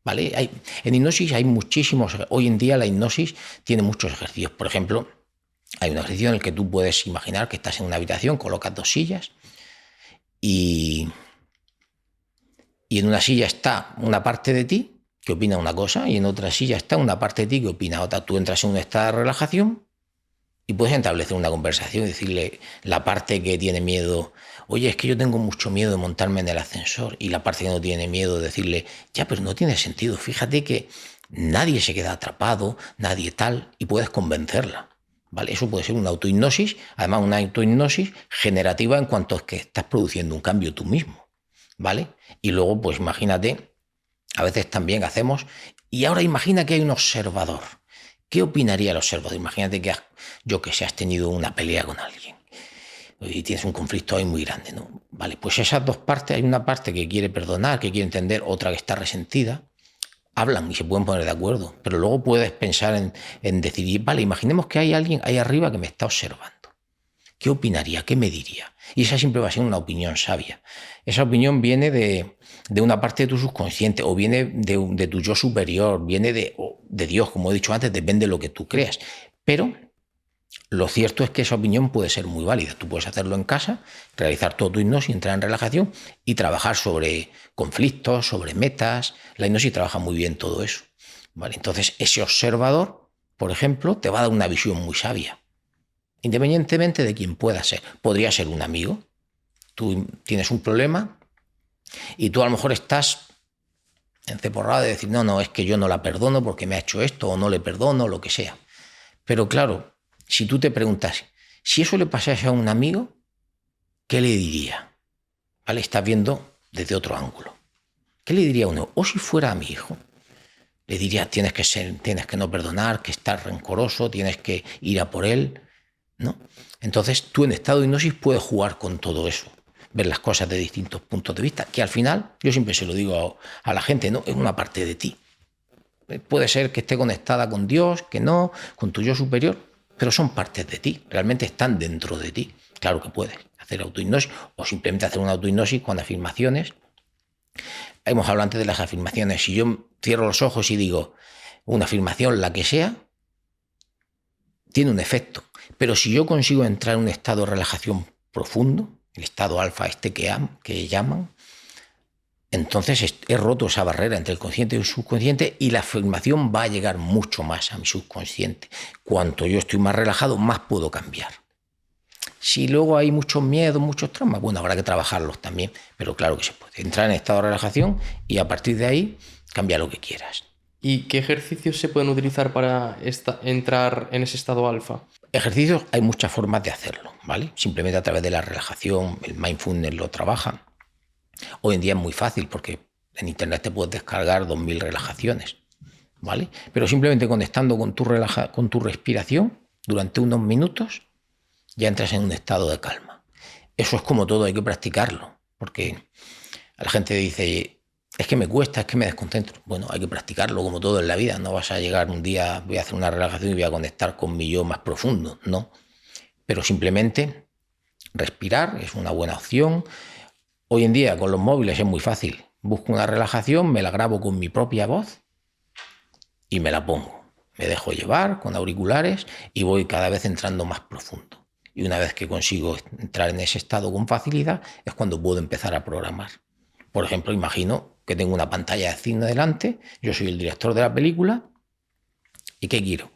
¿vale? En hipnosis hay muchísimos. Hoy en día la hipnosis tiene muchos ejercicios. Por ejemplo, hay un ejercicio en el que tú puedes imaginar que estás en una habitación, colocas 2 sillas y en una silla está una parte de ti que opina una cosa y en otra silla está una parte de ti que opina otra. Tú entras en un estado de relajación y puedes establecer una conversación y decirle la parte que tiene miedo, oye, es que yo tengo mucho miedo de montarme en el ascensor, y la parte que no tiene miedo, decirle, ya, pero no tiene sentido, fíjate que nadie se queda atrapado, nadie tal, y puedes convencerla, ¿vale? Eso puede ser una autohipnosis, además una autohipnosis generativa en cuanto a que estás produciendo un cambio tú mismo, ¿vale? Y luego, pues imagínate, a veces también hacemos, y ahora imagina que hay un observador. ¿Qué opinaría el observador? Imagínate que has tenido una pelea con alguien. y tienes un conflicto ahí muy grande, ¿no? Vale, pues esas dos partes, hay una parte que quiere perdonar, que quiere entender, otra que está resentida, hablan y se pueden poner de acuerdo, pero luego puedes pensar en decidir, vale, imaginemos que hay alguien ahí arriba que me está observando. ¿Qué opinaría? ¿Qué me diría? Y esa siempre va a ser una opinión sabia. Esa opinión viene de una parte de tu subconsciente o viene de tu yo superior, viene de Dios, como he dicho antes, depende de lo que tú creas. Pero lo cierto es que esa opinión puede ser muy válida. Tú puedes hacerlo en casa, realizar todo tu hipnosis, entrar en relajación y trabajar sobre conflictos, sobre metas. La hipnosis trabaja muy bien todo eso. ¿Vale? Entonces, ese observador, por ejemplo, te va a dar una visión muy sabia. Independientemente de quién pueda ser. Podría ser un amigo. Tú tienes un problema y tú a lo mejor estás enceporrado de decir, no, es que yo no la perdono porque me ha hecho esto, o no le perdono, lo que sea. Pero claro, si tú te preguntas, si eso le pasase a un amigo, ¿qué le diría? ¿Vale? Estás viendo desde otro ángulo. ¿Qué le diría a uno? O si fuera a mi hijo, le diría, tienes que no perdonar, que estás rencoroso, tienes que ir a por él, ¿no? Entonces tú en estado de hipnosis puedes jugar con todo eso, ver las cosas de distintos puntos de vista, que al final, yo siempre se lo digo a la gente, ¿no? Es una parte de ti. Puede ser que esté conectada con Dios, que no, con tu yo superior, pero son partes de ti, realmente están dentro de ti. Claro que puedes hacer autohipnosis o simplemente hacer una autohipnosis con afirmaciones. Hemos hablado antes de las afirmaciones. Si yo cierro los ojos y digo una afirmación, la que sea, tiene un efecto. Pero si yo consigo entrar en un estado de relajación profundo, el estado alfa que llaman, entonces he roto esa barrera entre el consciente y el subconsciente y la afirmación va a llegar mucho más a mi subconsciente. Cuanto yo estoy más relajado, más puedo cambiar. Si luego hay muchos miedos, muchos traumas, bueno, habrá que trabajarlos también, pero claro que se puede. Entrar en estado de relajación y a partir de ahí cambia lo que quieras. ¿Y qué ejercicios se pueden utilizar para entrar en ese estado alfa? Ejercicios, hay muchas formas de hacerlo, ¿vale? Simplemente a través de la relajación, el mindfulness lo trabaja. Hoy en día es muy fácil porque en internet te puedes descargar 2000 relajaciones, ¿vale? Pero simplemente conectando con tu respiración durante unos minutos ya entras en un estado de calma. Eso es como todo, hay que practicarlo, porque a la gente dice, es que me cuesta, es que me desconcentro. Bueno, hay que practicarlo como todo en la vida. No vas a llegar un día, voy a hacer una relajación y voy a conectar con mi yo más profundo, no. Pero simplemente respirar es una buena opción. Hoy en día con los móviles es muy fácil. Busco una relajación, me la grabo con mi propia voz y me la pongo. Me dejo llevar con auriculares y voy cada vez entrando más profundo. Y una vez que consigo entrar en ese estado con facilidad es cuando puedo empezar a programar. Por ejemplo, imagino que tengo una pantalla de cine delante, yo soy el director de la película, ¿y qué quiero?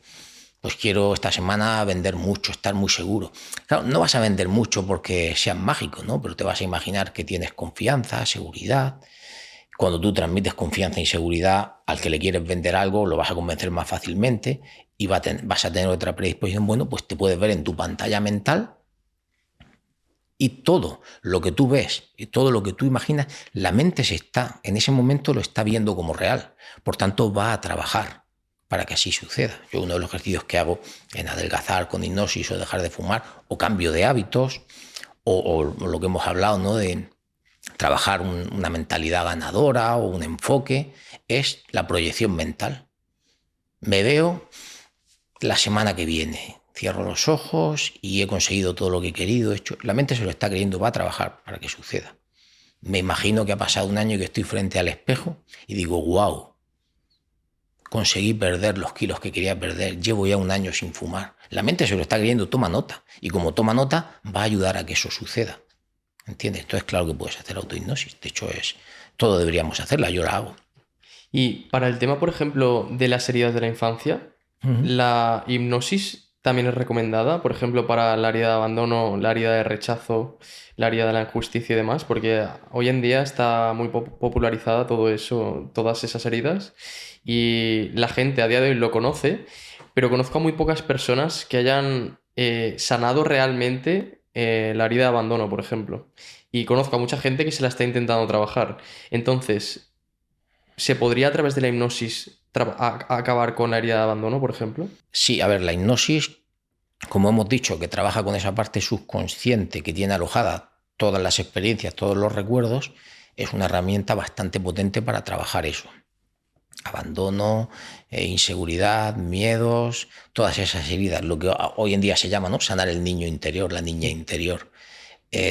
Pues quiero esta semana vender mucho, estar muy seguro. Claro, no vas a vender mucho porque seas mágico, ¿no? Pero te vas a imaginar que tienes confianza, seguridad. Cuando tú transmites confianza y seguridad al que le quieres vender algo, lo vas a convencer más fácilmente y vas a tener otra predisposición. Bueno, pues te puedes ver en tu pantalla mental y todo lo que tú ves y todo lo que tú imaginas, la mente en ese momento lo está viendo como real. Por tanto, va a trabajar para que así suceda. Yo uno de los ejercicios que hago en adelgazar con hipnosis o dejar de fumar o cambio de hábitos o lo que hemos hablado, ¿no? De trabajar una mentalidad ganadora o un enfoque, es la proyección mental. Me veo la semana que viene, cierro los ojos y he conseguido todo lo que he querido, hecho. La mente se lo está creyendo, va a trabajar para que suceda. Me imagino que ha pasado un año y que estoy frente al espejo y digo, wow, conseguí perder los kilos que quería perder, llevo ya un año sin fumar. La mente se lo está creyendo, toma nota. Y como toma nota, va a ayudar a que eso suceda. ¿Entiendes? Entonces, claro que puedes hacer autohipnosis. De hecho, todo deberíamos hacerla, yo la hago. Y para el tema, por ejemplo, de las heridas de la infancia, la hipnosis también es recomendada, por ejemplo, para la herida de abandono, la herida de rechazo, la herida de la injusticia y demás, porque hoy en día está muy popularizada todo eso, todas esas heridas, y la gente a día de hoy lo conoce, pero conozco a muy pocas personas que hayan sanado realmente la herida de abandono, por ejemplo. Y conozco a mucha gente que se la está intentando trabajar. Entonces, ¿se podría a través de la hipnosis acabar con la herida de abandono, por ejemplo? Sí, a ver, la hipnosis como hemos dicho, que trabaja con esa parte subconsciente que tiene alojada todas las experiencias, todos los recuerdos, es una herramienta bastante potente para trabajar eso. Abandono, inseguridad, miedos, todas esas heridas, lo que hoy en día se llama, ¿no?, sanar el niño interior, la niña interior.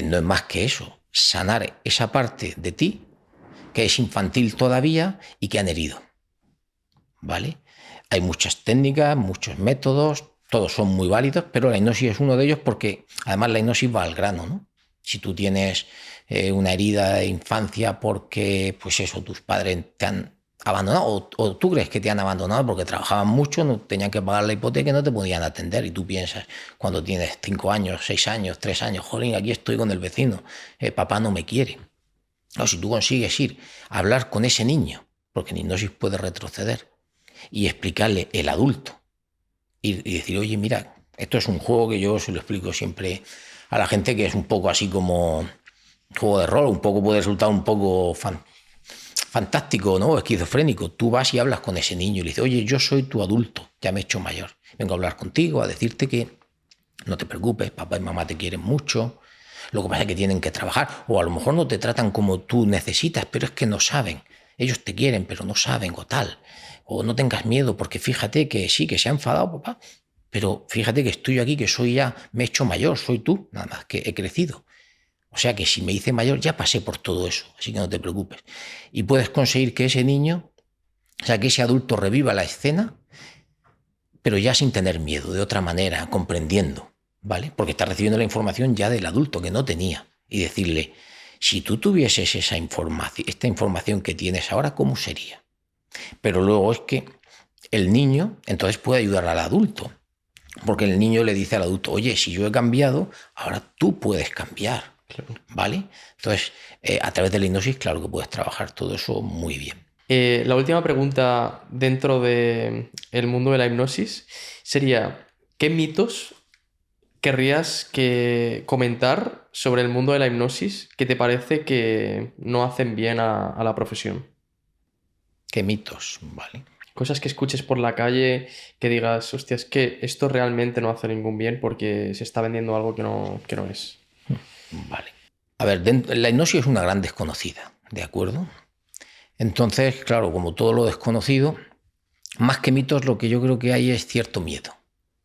No es más que eso, sanar esa parte de ti que es infantil todavía y que han herido, ¿vale? Hay muchas técnicas, muchos métodos, todos son muy válidos, pero la hipnosis es uno de ellos porque además la hipnosis va al grano, ¿no? Si tú tienes una herida de infancia porque, pues eso, tus padres te han abandonado o tú crees que te han abandonado porque trabajaban mucho, no tenían que pagar la hipoteca y no te podían atender, y tú piensas cuando tienes 5 años, 6 años, 3 años, jolín, aquí estoy con el vecino, papá no me quiere. O si tú consigues ir a hablar con ese niño, porque en hipnosis puede retroceder, y explicarle el adulto y decir, oye, mira, esto es un juego que yo se lo explico siempre a la gente, que es un poco así como juego de rol, un poco puede resultar un poco fantástico, ¿no?, esquizofrénico. Tú vas y hablas con ese niño y le dices, oye, yo soy tu adulto, ya me he hecho mayor, vengo a hablar contigo, a decirte que no te preocupes, papá y mamá te quieren mucho, lo que pasa es que tienen que trabajar, o a lo mejor no te tratan como tú necesitas, pero es que no saben, ellos te quieren pero no saben, o tal, o no tengas miedo porque fíjate que sí, que se ha enfadado papá, pero fíjate que estoy aquí, que soy ya, me he hecho mayor, soy tú, nada más que he crecido. O sea que si me hice mayor ya pasé por todo eso, así que no te preocupes. Y puedes conseguir que ese niño, o sea, que ese adulto reviva la escena, pero ya sin tener miedo, de otra manera, comprendiendo, ¿vale? Porque está recibiendo la información ya del adulto que no tenía. Y decirle, si tú tuvieses esa información, esta información que tienes ahora, ¿cómo sería? Pero luego es que el niño entonces puede ayudar al adulto, porque el niño le dice al adulto, oye, si yo he cambiado, ahora tú puedes cambiar, Claro. ¿vale? Entonces, a través de la hipnosis, claro que puedes trabajar todo eso muy bien. La última pregunta dentro del mundo de la hipnosis sería, ¿qué mitos querrías comentar sobre el mundo de la hipnosis que te parece que no hacen bien a la profesión? ¿Qué mitos? ¿Vale? Cosas que escuches por la calle que digas, hostia, es que esto realmente no hace ningún bien porque se está vendiendo algo que no es. Vale. A ver, la hipnosis es una gran desconocida, ¿de acuerdo? Entonces, claro, como todo lo desconocido, más que mitos, lo que yo creo que hay es cierto miedo.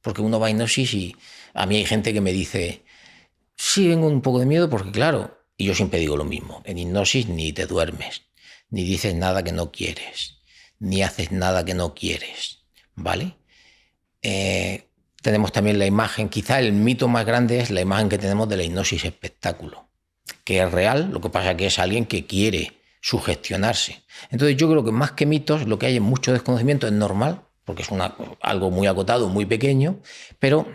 Porque uno va a hipnosis y a mí hay gente que me dice, sí, vengo un poco de miedo porque, claro, y yo siempre digo lo mismo, en hipnosis ni te duermes, ni dices nada que no quieres, ni haces nada que no quieres, ¿vale? Tenemos también la imagen, quizá el mito más grande es la imagen que tenemos de la hipnosis espectáculo, que es real, lo que pasa que es alguien que quiere sugestionarse. Entonces yo creo que más que mitos, lo que hay es mucho desconocimiento, es normal, porque es algo muy acotado, muy pequeño, pero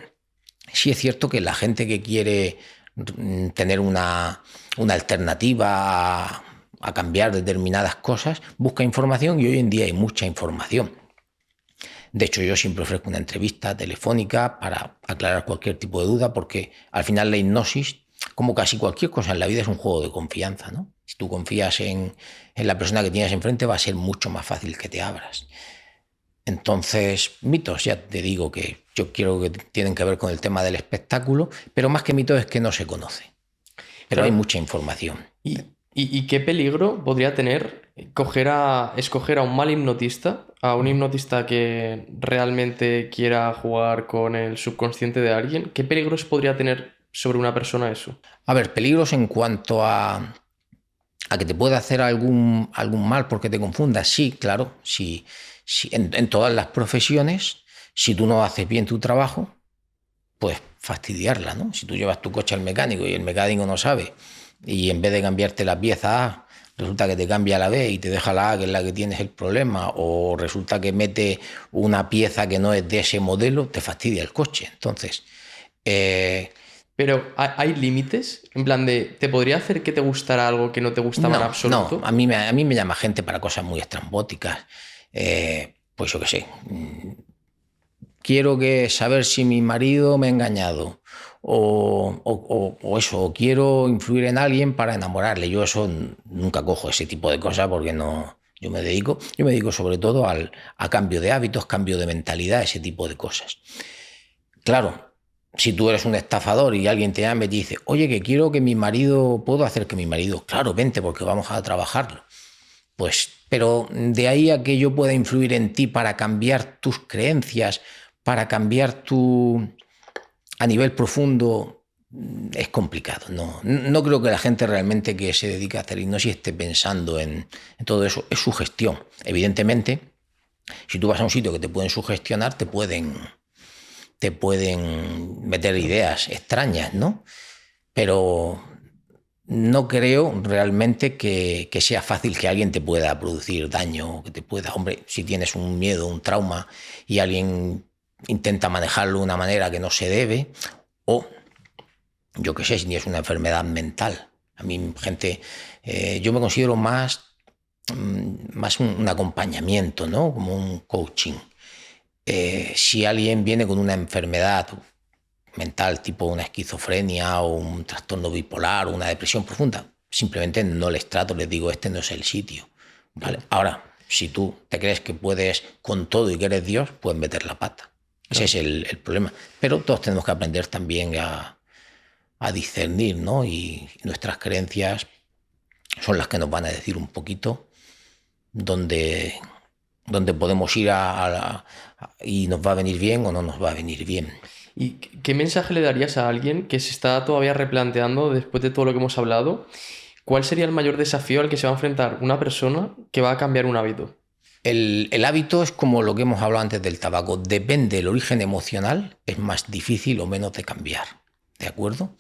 sí es cierto que la gente que quiere tener una alternativa a cambiar determinadas cosas, busca información, y hoy en día hay mucha información. De hecho, yo siempre ofrezco una entrevista telefónica para aclarar cualquier tipo de duda, porque al final la hipnosis, como casi cualquier cosa en la vida, es un juego de confianza, ¿no? Si tú confías en la persona que tienes enfrente, va a ser mucho más fácil que te abras. Entonces, mitos, ya te digo que yo quiero que tienen que ver con el tema del espectáculo, pero más que mitos es que no se conoce. Pero Claro. hay mucha información. ¿Y qué peligro podría tener escoger a un mal hipnotista, a un hipnotista que realmente quiera jugar con el subconsciente de alguien? ¿Qué peligros podría tener sobre una persona eso? A ver, peligros en cuanto a que te pueda hacer algún mal porque te confundas. Sí, claro, sí, en todas las profesiones, si tú no haces bien tu trabajo, pues fastidiarla, ¿no? Si tú llevas tu coche al mecánico y el mecánico no sabe, y en vez de cambiarte la pieza A, resulta que te cambia la B y te deja la A, que es la que tienes el problema, o resulta que mete una pieza que no es de ese modelo, te fastidia el coche. Entonces, Pero ¿hay límites? En plan de, ¿te podría hacer que te gustara algo que no te gustaba en absoluto? a mí me llama gente para cosas muy estrambóticas. Pues yo qué sé, quiero saber si mi marido me ha engañado, o eso, o quiero influir en alguien para enamorarle. Yo eso nunca cojo ese tipo de cosas porque no. Yo me dedico sobre todo a cambio de hábitos, cambio de mentalidad, ese tipo de cosas. Claro, Si tú eres un estafador y alguien te llama y te dice, oye, que quiero que mi marido, puedo hacer que mi marido, claro, vente porque vamos a trabajarlo. Pues, pero de ahí a que yo pueda influir en ti para cambiar tus creencias, para cambiar a nivel profundo, es complicado. No creo que la gente realmente que se dedica a hacer hipnosis esté pensando en todo eso. Es sugestión. Evidentemente, si tú vas a un sitio que te pueden sugestionar, te pueden meter ideas extrañas, ¿no? Pero no creo realmente que sea fácil que alguien te pueda producir daño, que te pueda, hombre, si tienes un miedo, un trauma y alguien intenta manejarlo de una manera que no se debe, o yo qué sé, si tienes una enfermedad mental. A mí, gente, yo me considero más un acompañamiento, ¿no? Como un coaching. Si alguien viene con una enfermedad mental tipo una esquizofrenia o un trastorno bipolar o una depresión profunda, simplemente no les trato, les digo, este no es el sitio. ¿Vale? Ahora, si tú te crees que puedes con todo y que eres Dios, puedes meter la pata. Ese es el problema. Pero todos tenemos que aprender también a discernir, ¿no? Y nuestras creencias son las que nos van a decir un poquito dónde podemos ir y nos va a venir bien o no nos va a venir bien. ¿Y qué mensaje le darías a alguien que se está todavía replanteando, después de todo lo que hemos hablado, cuál sería el mayor desafío al que se va a enfrentar una persona que va a cambiar un hábito? El hábito es como lo que hemos hablado antes del tabaco. Depende del origen emocional, es más difícil o menos de cambiar. ¿De acuerdo?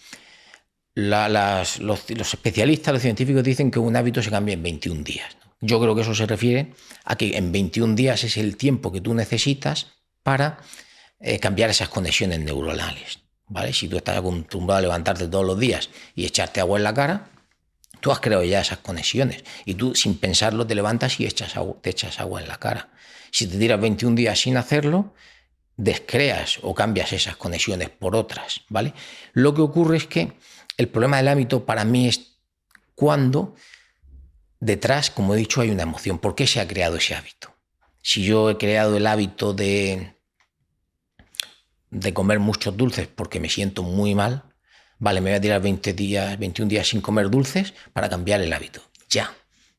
Los especialistas, los científicos dicen que un hábito se cambia en 21 días. Yo creo que eso se refiere a que en 21 días es el tiempo que tú necesitas para cambiar esas conexiones neuronales. ¿Vale? Si tú estás acostumbrado a levantarte todos los días y echarte agua en la cara, tú has creado ya esas conexiones y tú sin pensarlo te levantas y te echas agua en la cara. Si te tiras 21 días sin hacerlo, descreas o cambias esas conexiones por otras, ¿vale? Lo que ocurre es que el problema del hábito para mí es cuando detrás, como he dicho, hay una emoción. ¿Por qué se ha creado ese hábito? Si yo he creado el hábito de comer muchos dulces porque me siento muy mal, vale, me voy a tirar 21 días sin comer dulces para cambiar el hábito. Ya,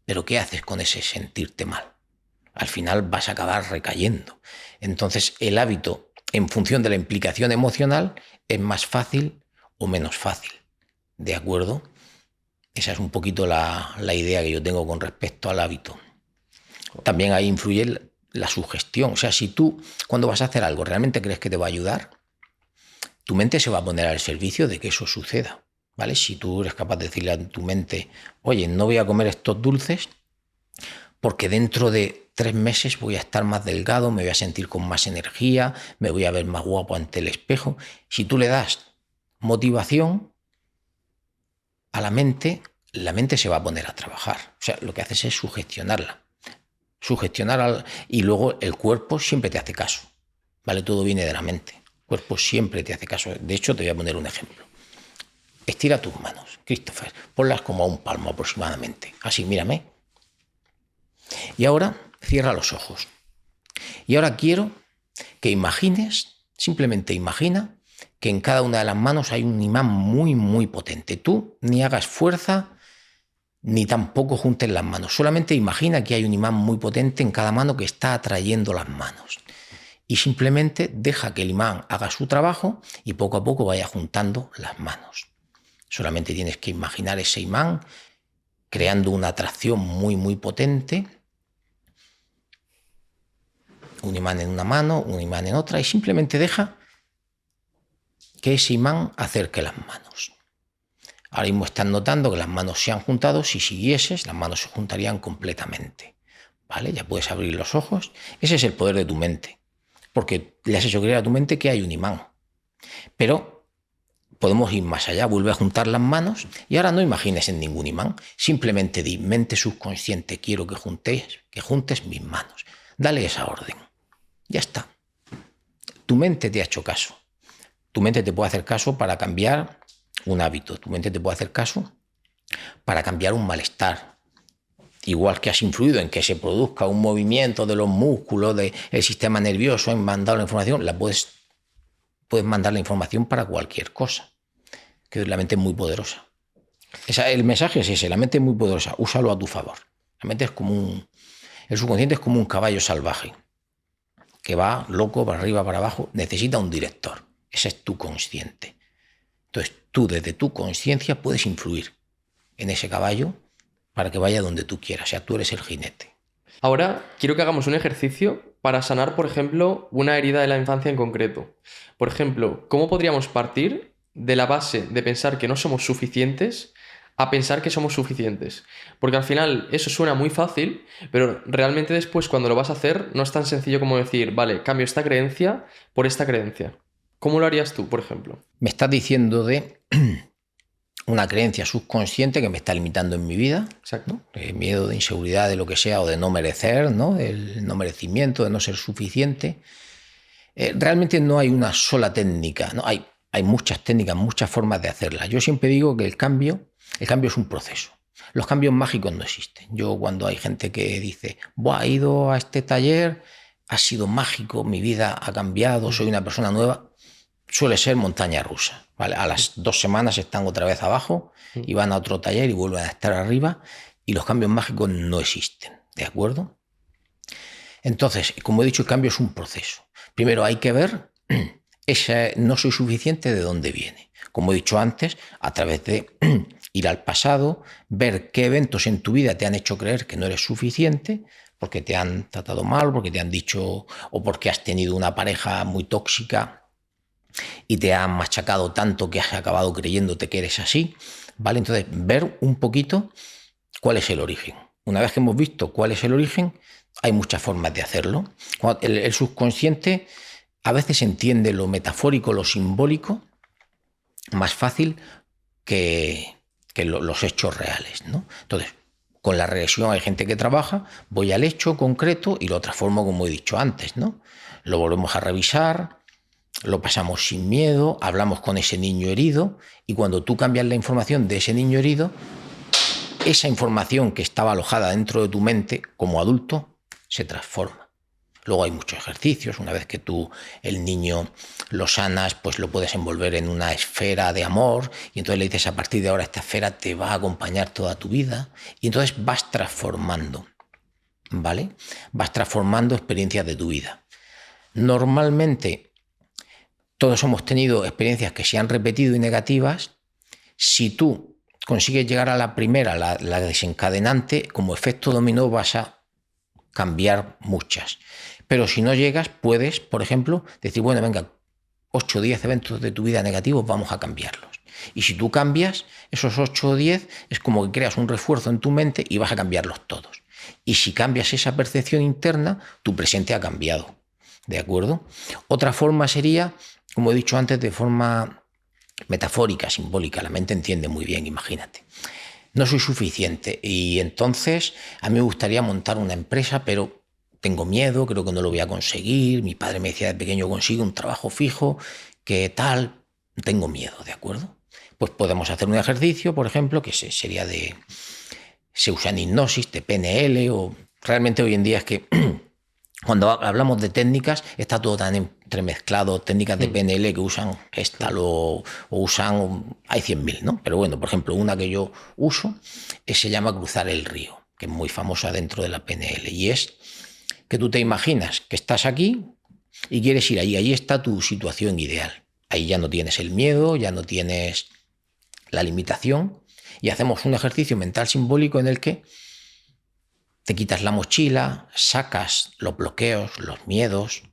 pero ¿qué haces con ese sentirte mal? Al final vas a acabar recayendo. Entonces, el hábito, en función de la implicación emocional, es más fácil o menos fácil. ¿De acuerdo? Esa es un poquito la idea que yo tengo con respecto al hábito. También ahí influye la sugestión. O sea, si tú, cuando vas a hacer algo, realmente crees que te va a ayudar, tu mente se va a poner al servicio de que eso suceda, ¿vale? Si tú eres capaz de decirle a tu mente, oye, no voy a comer estos dulces porque dentro de 3 meses voy a estar más delgado, me voy a sentir con más energía, me voy a ver más guapo ante el espejo. Si tú le das motivación a la mente se va a poner a trabajar. O sea, lo que haces es sugestionarla. Y luego el cuerpo siempre te hace caso, ¿vale? Todo viene de la mente. El cuerpo siempre te hace caso. De hecho, te voy a poner un ejemplo. Estira tus manos, Christopher. Ponlas como a un palmo aproximadamente. Así, mírame. Y ahora cierra los ojos. Y ahora quiero que imagines, simplemente imagina, que en cada una de las manos hay un imán muy, muy potente. Tú ni hagas fuerza, ni tampoco juntes las manos. Solamente imagina que hay un imán muy potente en cada mano que está atrayendo las manos. Y simplemente deja que el imán haga su trabajo y poco a poco vaya juntando las manos. Solamente tienes que imaginar ese imán creando una atracción muy, muy potente. Un imán en una mano, un imán en otra, y simplemente deja que ese imán acerque las manos. Ahora mismo estás notando que las manos se han juntado. Si siguieses, las manos se juntarían completamente. ¿Vale? Ya puedes abrir los ojos. Ese es el poder de tu mente. Porque le has hecho creer a tu mente que hay un imán. Pero podemos ir más allá. Vuelve a juntar las manos y ahora no imagines en ningún imán. Simplemente di, mente subconsciente, quiero que juntes mis manos. Dale esa orden. Ya está. Tu mente te ha hecho caso. Tu mente te puede hacer caso para cambiar un hábito. Tu mente te puede hacer caso para cambiar un malestar. Igual que has influido en que se produzca un movimiento de los músculos, del sistema nervioso, en mandar la información, la puedes puedes mandar la información para cualquier cosa. Que la mente es muy poderosa. El mensaje es ese, la mente es muy poderosa, úsalo a tu favor. La mente es como el subconsciente es como un caballo salvaje que va loco para arriba, para abajo, necesita un director. Ese es tu consciente. Entonces tú desde tu conciencia puedes influir en ese caballo para que vaya donde tú quieras. O sea, tú eres el jinete. Ahora quiero que hagamos un ejercicio para sanar, por ejemplo, una herida de la infancia en concreto. Por ejemplo, ¿cómo podríamos partir de la base de pensar que no somos suficientes a pensar que somos suficientes? Porque al final eso suena muy fácil, pero realmente después cuando lo vas a hacer no es tan sencillo como decir, vale, cambio esta creencia por esta creencia. ¿Cómo lo harías tú, por ejemplo? Me estás diciendo de una creencia subconsciente que me está limitando en mi vida, Exacto. ¿no? De miedo, de inseguridad, de lo que sea, o de no merecer, ¿no? El no merecimiento, de no ser suficiente. Realmente no hay una sola técnica, ¿no? Hay muchas técnicas, muchas formas de hacerla. Yo siempre digo que el cambio es un proceso. Los cambios mágicos no existen. Yo cuando hay gente que dice, he ido a este taller, ha sido mágico, mi vida ha cambiado, soy una persona nueva, suele ser montaña rusa, ¿vale? A las 2 semanas están otra vez abajo y van a otro taller y vuelven a estar arriba y los cambios mágicos no existen, ¿de acuerdo? Entonces, como he dicho, el cambio es un proceso. Primero hay que ver ese no soy suficiente de dónde viene. Como he dicho antes, a través de ir al pasado, ver qué eventos en tu vida te han hecho creer que no eres suficiente, porque te han tratado mal, porque te han dicho, o porque has tenido una pareja muy tóxica y te han machacado tanto que has acabado creyéndote que eres así, ¿vale? Entonces, ver un poquito cuál es el origen. Una vez que hemos visto cuál es el origen, hay muchas formas de hacerlo. El subconsciente a veces entiende lo metafórico, lo simbólico, más fácil que los hechos reales, ¿no? Entonces, con la regresión hay gente que trabaja, voy al hecho concreto y lo transformo como he dicho antes, ¿no? Lo volvemos a revisar, lo pasamos sin miedo, hablamos con ese niño herido y cuando tú cambias la información de ese niño herido, esa información que estaba alojada dentro de tu mente como adulto se transforma. Luego hay muchos ejercicios, una vez que tú el niño lo sanas, pues lo puedes envolver en una esfera de amor y entonces le dices a partir de ahora esta esfera te va a acompañar toda tu vida y entonces vas transformando, ¿vale? Vas transformando experiencias de tu vida. Normalmente todos hemos tenido experiencias que se han repetido y negativas. Si tú consigues llegar a la primera, la desencadenante, como efecto dominó vas a cambiar muchas. Pero si no llegas, puedes, por ejemplo, decir, bueno, venga, 8 o 10 eventos de tu vida negativos, vamos a cambiarlos. Y si tú cambias esos 8 o 10, es como que creas un refuerzo en tu mente y vas a cambiarlos todos. Y si cambias esa percepción interna, tu presente ha cambiado. ¿De acuerdo? Otra forma sería, como he dicho antes, de forma metafórica, simbólica. La mente entiende muy bien, imagínate. No soy suficiente y entonces a mí me gustaría montar una empresa, pero tengo miedo, creo que no lo voy a conseguir. Mi padre me decía de pequeño, consigue un trabajo fijo, que tal, tengo miedo, ¿de acuerdo? Pues podemos hacer un ejercicio, por ejemplo, que sería se usa en hipnosis, de PNL, o realmente hoy en día es que cuando hablamos de técnicas está todo tan entremezclado, técnicas de PNL que usan Gestalt o usan, hay 100.000, ¿no? Pero bueno, por ejemplo, una que yo uso se llama cruzar el río, que es muy famosa dentro de la PNL, y es que tú te imaginas que estás aquí y quieres ir ahí está tu situación ideal. Ahí ya no tienes el miedo, ya no tienes la limitación, y hacemos un ejercicio mental simbólico en el que te quitas la mochila, sacas los bloqueos, los miedos,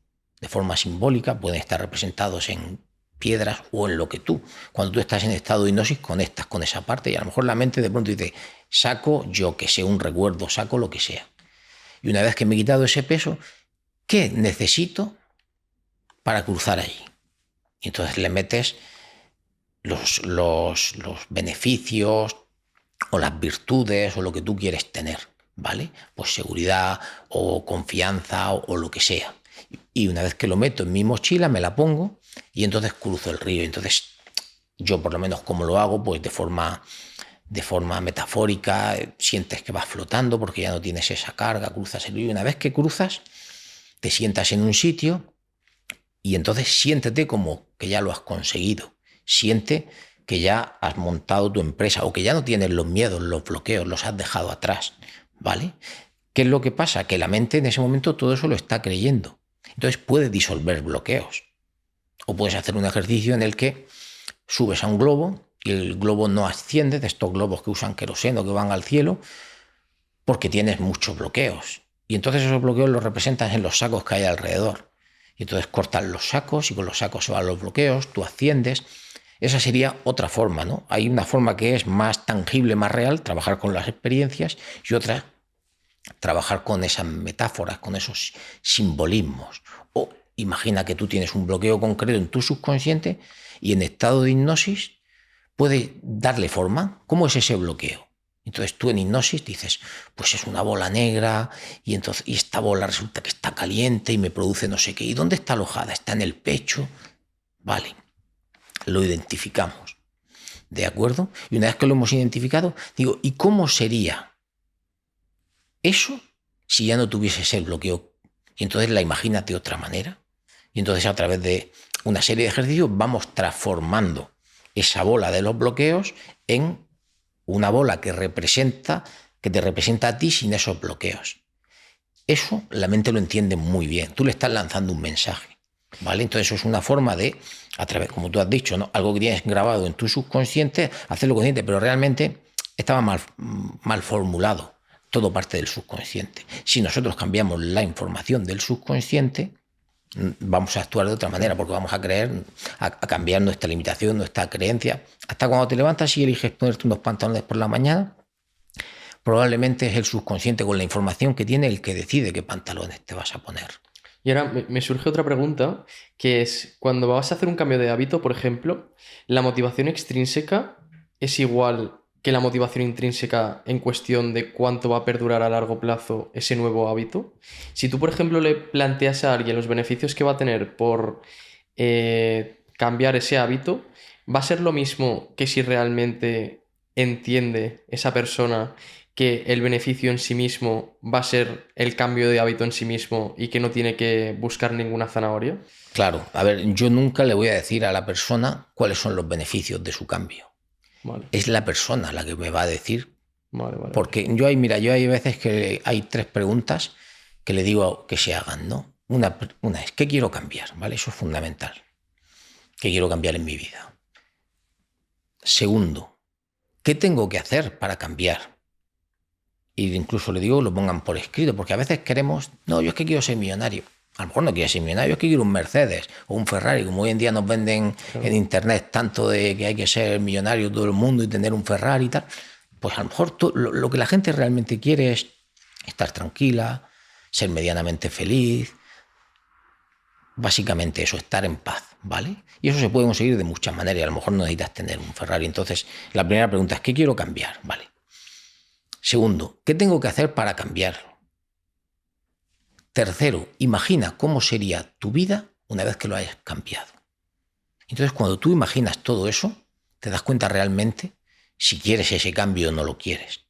de forma simbólica, pueden estar representados en piedras o en lo que tú, cuando tú estás en estado de hipnosis, conectas con esa parte y a lo mejor la mente de pronto dice, saco yo que sé, un recuerdo, saco lo que sea. Y una vez que me he quitado ese peso, ¿qué necesito para cruzar allí? Y entonces le metes los beneficios o las virtudes o lo que tú quieres tener, ¿vale? Pues seguridad o confianza o lo que sea. Y una vez que lo meto en mi mochila, me la pongo y entonces cruzo el río. Entonces yo por lo menos como lo hago, pues de forma metafórica, sientes que vas flotando porque ya no tienes esa carga, cruzas el río y una vez que cruzas, te sientas en un sitio Y entonces siéntete como que ya lo has conseguido. Siente que ya has montado tu empresa o que ya no tienes los miedos, los bloqueos, los has dejado atrás, ¿vale? ¿Qué es lo que pasa? Que la mente en ese momento todo eso lo está creyendo. Entonces puede disolver bloqueos. O puedes hacer un ejercicio en el que subes a un globo y el globo no asciende, de estos globos que usan queroseno, que van al cielo, porque tienes muchos bloqueos. Y entonces esos bloqueos los representas en los sacos que hay alrededor. Y entonces cortas los sacos y con los sacos se van los bloqueos, tú asciendes. Esa sería otra forma, ¿no? Hay una forma que es más tangible, más real, trabajar con las experiencias, y otra, trabajar con esas metáforas, con esos simbolismos. O imagina que tú tienes un bloqueo concreto en tu subconsciente y en estado de hipnosis puedes darle forma. ¿Cómo es ese bloqueo? Entonces tú en hipnosis dices, pues es una bola negra y esta bola resulta que está caliente y me produce no sé qué. ¿Y dónde está alojada? Está en el pecho. Vale, lo identificamos. ¿De acuerdo? Y una vez que lo hemos identificado, digo, ¿y cómo sería eso si ya no tuviese ese bloqueo? Y entonces la imaginas de otra manera. Y entonces a través de una serie de ejercicios vamos transformando esa bola de los bloqueos en una bola que te representa a ti sin esos bloqueos. Eso la mente lo entiende muy bien. Tú le estás lanzando un mensaje, ¿vale? Entonces eso es una forma de, a través, como tú has dicho, ¿no? Algo que tienes grabado en tu subconsciente, hacerlo consciente, pero realmente estaba mal formulado. Todo parte del subconsciente. Si nosotros cambiamos la información del subconsciente, vamos a actuar de otra manera, porque vamos a cambiar nuestra limitación, nuestra creencia. Hasta cuando te levantas y eliges ponerte unos pantalones por la mañana, probablemente es el subconsciente con la información que tiene el que decide qué pantalones te vas a poner. Y ahora me surge otra pregunta, que es, cuando vas a hacer un cambio de hábito, por ejemplo, ¿la motivación extrínseca es igual que la motivación intrínseca en cuestión de cuánto va a perdurar a largo plazo ese nuevo hábito? Si tú, por ejemplo, le planteas a alguien los beneficios que va a tener por cambiar ese hábito, ¿va a ser lo mismo que si realmente entiende esa persona que el beneficio en sí mismo va a ser el cambio de hábito en sí mismo y que no tiene que buscar ninguna zanahoria? Claro, a ver, yo nunca le voy a decir a la persona cuáles son los beneficios de su cambio. Vale. Es la persona la que me va a decir. Vale. Porque yo hay veces que hay 3 preguntas que le digo que se hagan, ¿no? Una es, ¿qué quiero cambiar? ¿Vale? Eso es fundamental. ¿Qué quiero cambiar en mi vida? Segundo, ¿qué tengo que hacer para cambiar? Y incluso le digo que lo pongan por escrito, porque a veces queremos, no, yo es que quiero ser millonario. A lo mejor no quiero ser millonario, yo es que quiero un Mercedes o un Ferrari, como hoy en día nos venden en internet tanto de que hay que ser millonario todo el mundo y tener un Ferrari y tal. Pues a lo mejor lo que la gente realmente quiere es estar tranquila, ser medianamente feliz, básicamente eso, estar en paz, ¿vale? Y eso se puede conseguir de muchas maneras y a lo mejor no necesitas tener un Ferrari. Entonces, la primera pregunta es, ¿qué quiero cambiar? ¿Vale? Segundo, ¿qué tengo que hacer para cambiarlo? Tercero, imagina cómo sería tu vida una vez que lo hayas cambiado. Entonces, cuando tú imaginas todo eso, te das cuenta realmente si quieres ese cambio o no lo quieres,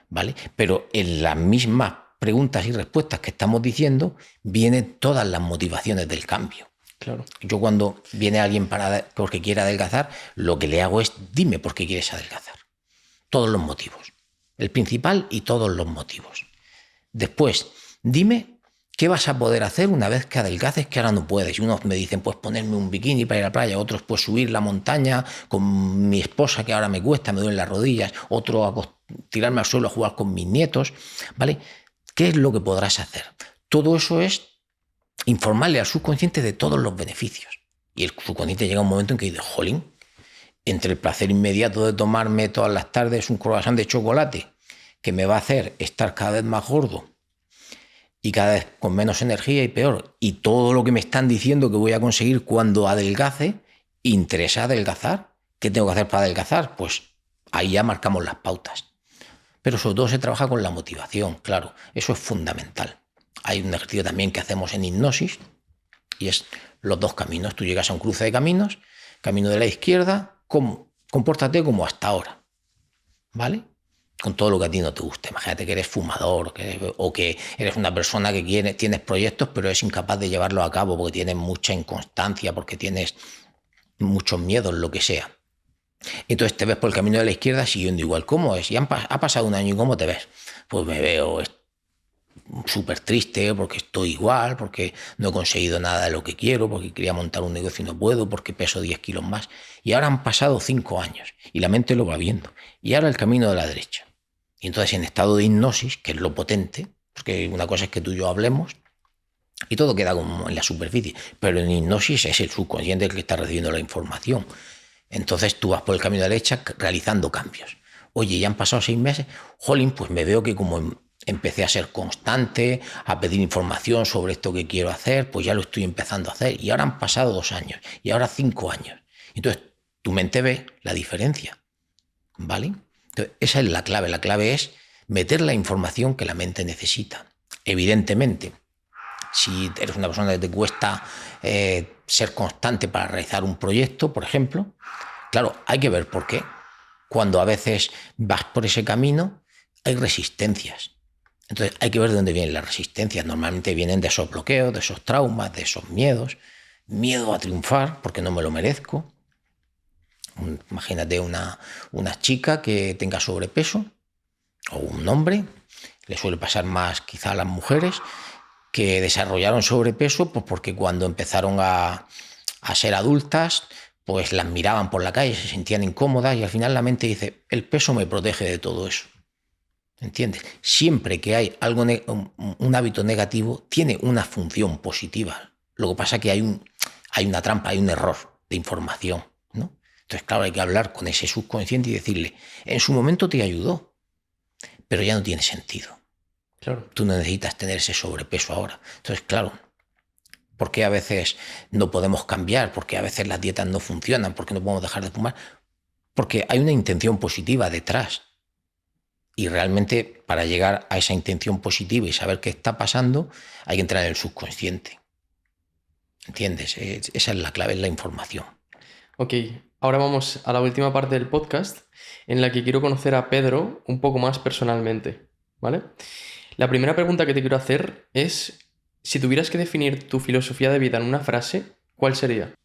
¿vale? Pero en las mismas preguntas y respuestas que estamos diciendo, vienen todas las motivaciones del cambio. Claro. Yo cuando viene alguien porque quiere adelgazar, lo que le hago es, dime por qué quieres adelgazar. Todos los motivos. El principal y todos los motivos. Después, dime qué vas a poder hacer una vez que adelgaces que ahora no puedes. Y unos me dicen, pues ponerme un bikini para ir a la playa. Otros, pues subir la montaña con mi esposa que ahora me cuesta, me duelen las rodillas. Otro, tirarme al suelo a jugar con mis nietos. ¿Vale? ¿Qué es lo que podrás hacer? Todo eso es informarle al subconsciente de todos los beneficios. Y el subconsciente llega un momento en que dice, jolín, entre el placer inmediato de tomarme todas las tardes un croissant de chocolate que me va a hacer estar cada vez más gordo y cada vez con menos energía y peor, y todo lo que me están diciendo que voy a conseguir cuando adelgace, ¿interesa adelgazar? ¿Qué tengo que hacer para adelgazar? Pues ahí ya marcamos las pautas. Pero sobre todo se trabaja con la motivación, claro, eso es fundamental. Hay un ejercicio también que hacemos en hipnosis y es los 2 caminos. Tú llegas a un cruce de caminos, camino de la izquierda, compórtate como hasta ahora, ¿vale? con todo lo que a ti no te gusta. Imagínate que eres fumador o que eres una persona que tienes proyectos pero es incapaz de llevarlos a cabo porque tienes mucha inconstancia, porque tienes muchos miedos, lo que sea. Entonces te ves por el camino de la izquierda siguiendo igual. ¿Cómo es? Ha pasado un año y ¿cómo te ves? Pues me veo súper triste porque estoy igual, porque no he conseguido nada de lo que quiero, porque quería montar un negocio y no puedo, porque peso 10 kilos más. Y ahora han pasado 5 años y la mente lo va viendo. Y ahora el camino de la derecha. Y entonces en estado de hipnosis, que es lo potente, porque una cosa es que tú y yo hablemos y todo queda como en la superficie, pero en hipnosis es el subconsciente el que está recibiendo la información. Entonces tú vas por el camino de la derecha realizando cambios. Oye, ya han pasado 6 meses, jolín, pues me veo que como empecé a ser constante, a pedir información sobre esto que quiero hacer, pues ya lo estoy empezando a hacer. Y ahora han pasado 2 años, y ahora 5 años. Entonces tu mente ve la diferencia, ¿vale? Entonces, esa es la clave. La clave es meter la información que la mente necesita. Evidentemente, si eres una persona que te cuesta ser constante para realizar un proyecto, por ejemplo, claro, hay que ver por qué. Cuando a veces vas por ese camino, hay resistencias. Entonces hay que ver de dónde vienen las resistencias. Normalmente vienen de esos bloqueos, de esos traumas, de esos miedos. Miedo a triunfar porque no me lo merezco. Imagínate una chica que tenga sobrepeso, o un hombre, le suele pasar más quizá a las mujeres, que desarrollaron sobrepeso pues porque cuando empezaron a ser adultas, pues las miraban por la calle, se sentían incómodas y al final la mente dice, el peso me protege de todo eso. ¿Entiendes? Siempre que hay algo un hábito negativo, tiene una función positiva. Lo que pasa es que hay una trampa, hay un error de información, ¿no? Entonces, claro, hay que hablar con ese subconsciente y decirle, en su momento te ayudó, pero ya no tiene sentido. Claro. Tú no necesitas tener ese sobrepeso ahora. Entonces, claro, ¿por qué a veces no podemos cambiar? ¿Por qué a veces las dietas no funcionan? ¿Por qué no podemos dejar de fumar? Porque hay una intención positiva detrás. Y realmente para llegar a esa intención positiva y saber qué está pasando, hay que entrar en el subconsciente. ¿Entiendes? Esa es la clave, es la información. Ok, ahora vamos a la última parte del podcast en la que quiero conocer a Pedro un poco más personalmente, ¿vale? La primera pregunta que te quiero hacer es, si tuvieras que definir tu filosofía de vida en una frase, ¿cuál sería?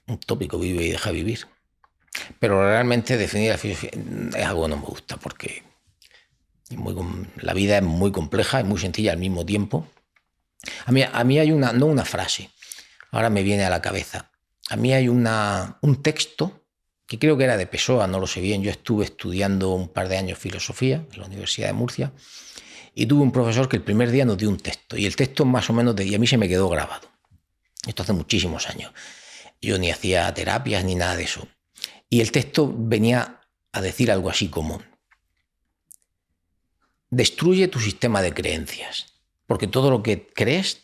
Un tópico, vive y deja vivir. Pero realmente definir la filosofía es algo que no me gusta porque la vida es muy compleja y muy sencilla al mismo tiempo. A mí hay no una frase, ahora me viene a la cabeza. A mí hay un texto que creo que era de Pessoa, no lo sé bien. Yo estuve estudiando un par de años filosofía en la Universidad de Murcia y tuve un profesor que el primer día nos dio un texto y el texto más o menos y a mí se me quedó grabado. Esto hace muchísimos años. Yo ni hacía terapias ni nada de eso. Y el texto venía a decir algo así como: destruye tu sistema de creencias, porque todo lo que crees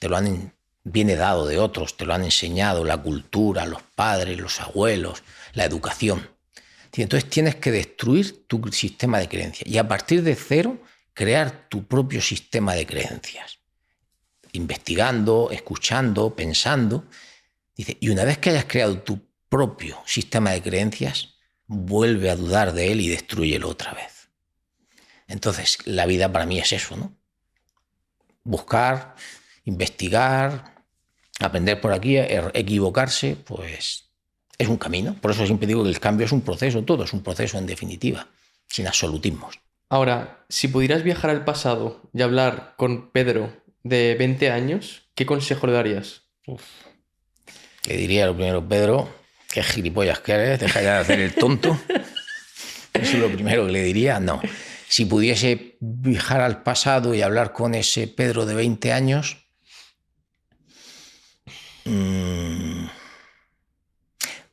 viene dado de otros, te lo han enseñado, la cultura, los padres, los abuelos, la educación. Entonces tienes que destruir tu sistema de creencias y a partir de cero crear tu propio sistema de creencias. Investigando, escuchando, pensando. Dice, y una vez que hayas creado tu propio sistema de creencias, vuelve a dudar de él y destrúyelo otra vez. Entonces, la vida para mí es eso, ¿no? Buscar, investigar, aprender por aquí, equivocarse, pues es un camino. Por eso siempre digo que el cambio es un proceso, todo es un proceso en definitiva, sin absolutismos. Ahora, si pudieras viajar al pasado y hablar con Pedro de 20 años, ¿qué consejo le darías? Le diría lo primero, Pedro, qué gilipollas que eres, deja ya de hacer el tonto. Eso es lo primero que le diría. No. Si pudiese viajar al pasado y hablar con ese Pedro de 20 años,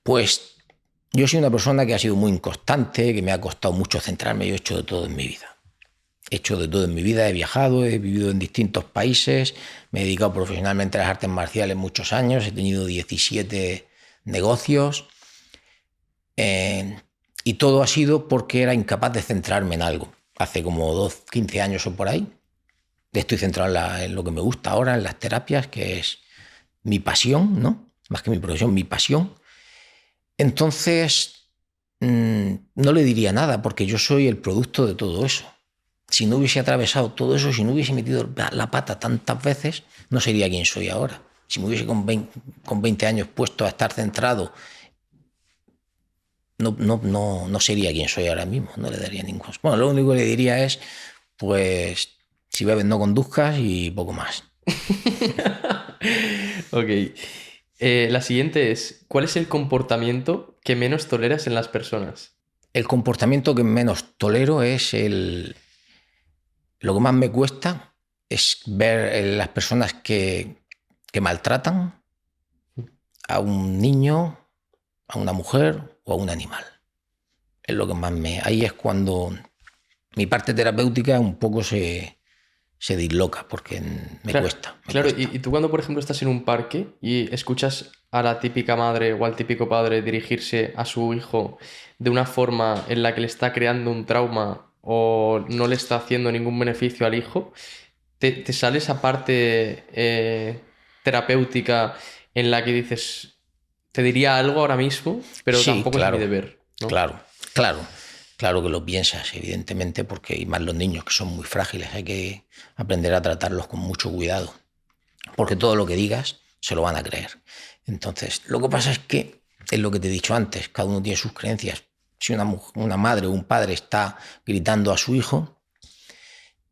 pues yo soy una persona que ha sido muy inconstante, que me ha costado mucho centrarme. Yo he hecho de todo en mi vida. He hecho de todo en mi vida, he viajado, he vivido en distintos países, me he dedicado profesionalmente a las artes marciales muchos años, he tenido 17 negocios y todo ha sido porque era incapaz de centrarme en algo. Hace como 15 años o por ahí, estoy centrado en lo que me gusta ahora, en las terapias, que es mi pasión, ¿no? Más que mi profesión, mi pasión. Entonces, no le diría nada porque yo soy el producto de todo eso. Si no hubiese atravesado todo eso, si no hubiese metido la pata tantas veces, no sería quien soy ahora. Si me hubiese con 20 años puesto a estar centrado, no sería quien soy ahora mismo, no le daría ningún... Bueno, lo único que le diría es, pues, si bebes no conduzcas y poco más. Ok. La siguiente es, ¿cuál es el comportamiento que menos toleras en las personas? El comportamiento que menos tolero es lo que más me cuesta es ver las personas que maltratan a un niño, a una mujer o a un animal. Es lo que más me... Ahí es cuando mi parte terapéutica un poco se disloca porque me Claro, cuesta, me claro. cuesta. Y tú cuando, por ejemplo, estás en un parque y escuchas a la típica madre o al típico padre dirigirse a su hijo de una forma en la que le está creando un trauma o no le está haciendo ningún beneficio al hijo, te sale esa parte terapéutica en la que dices, te diría algo ahora mismo, pero Sí, tampoco es mi claro, deber, ¿no? claro, claro. Claro que lo piensas, evidentemente, porque y más los niños que son muy frágiles, hay que aprender a tratarlos con mucho cuidado, porque todo lo que digas se lo van a creer. Entonces, lo que pasa es que, es lo que te he dicho antes, cada uno tiene sus creencias. Si una madre o un padre está gritando a su hijo,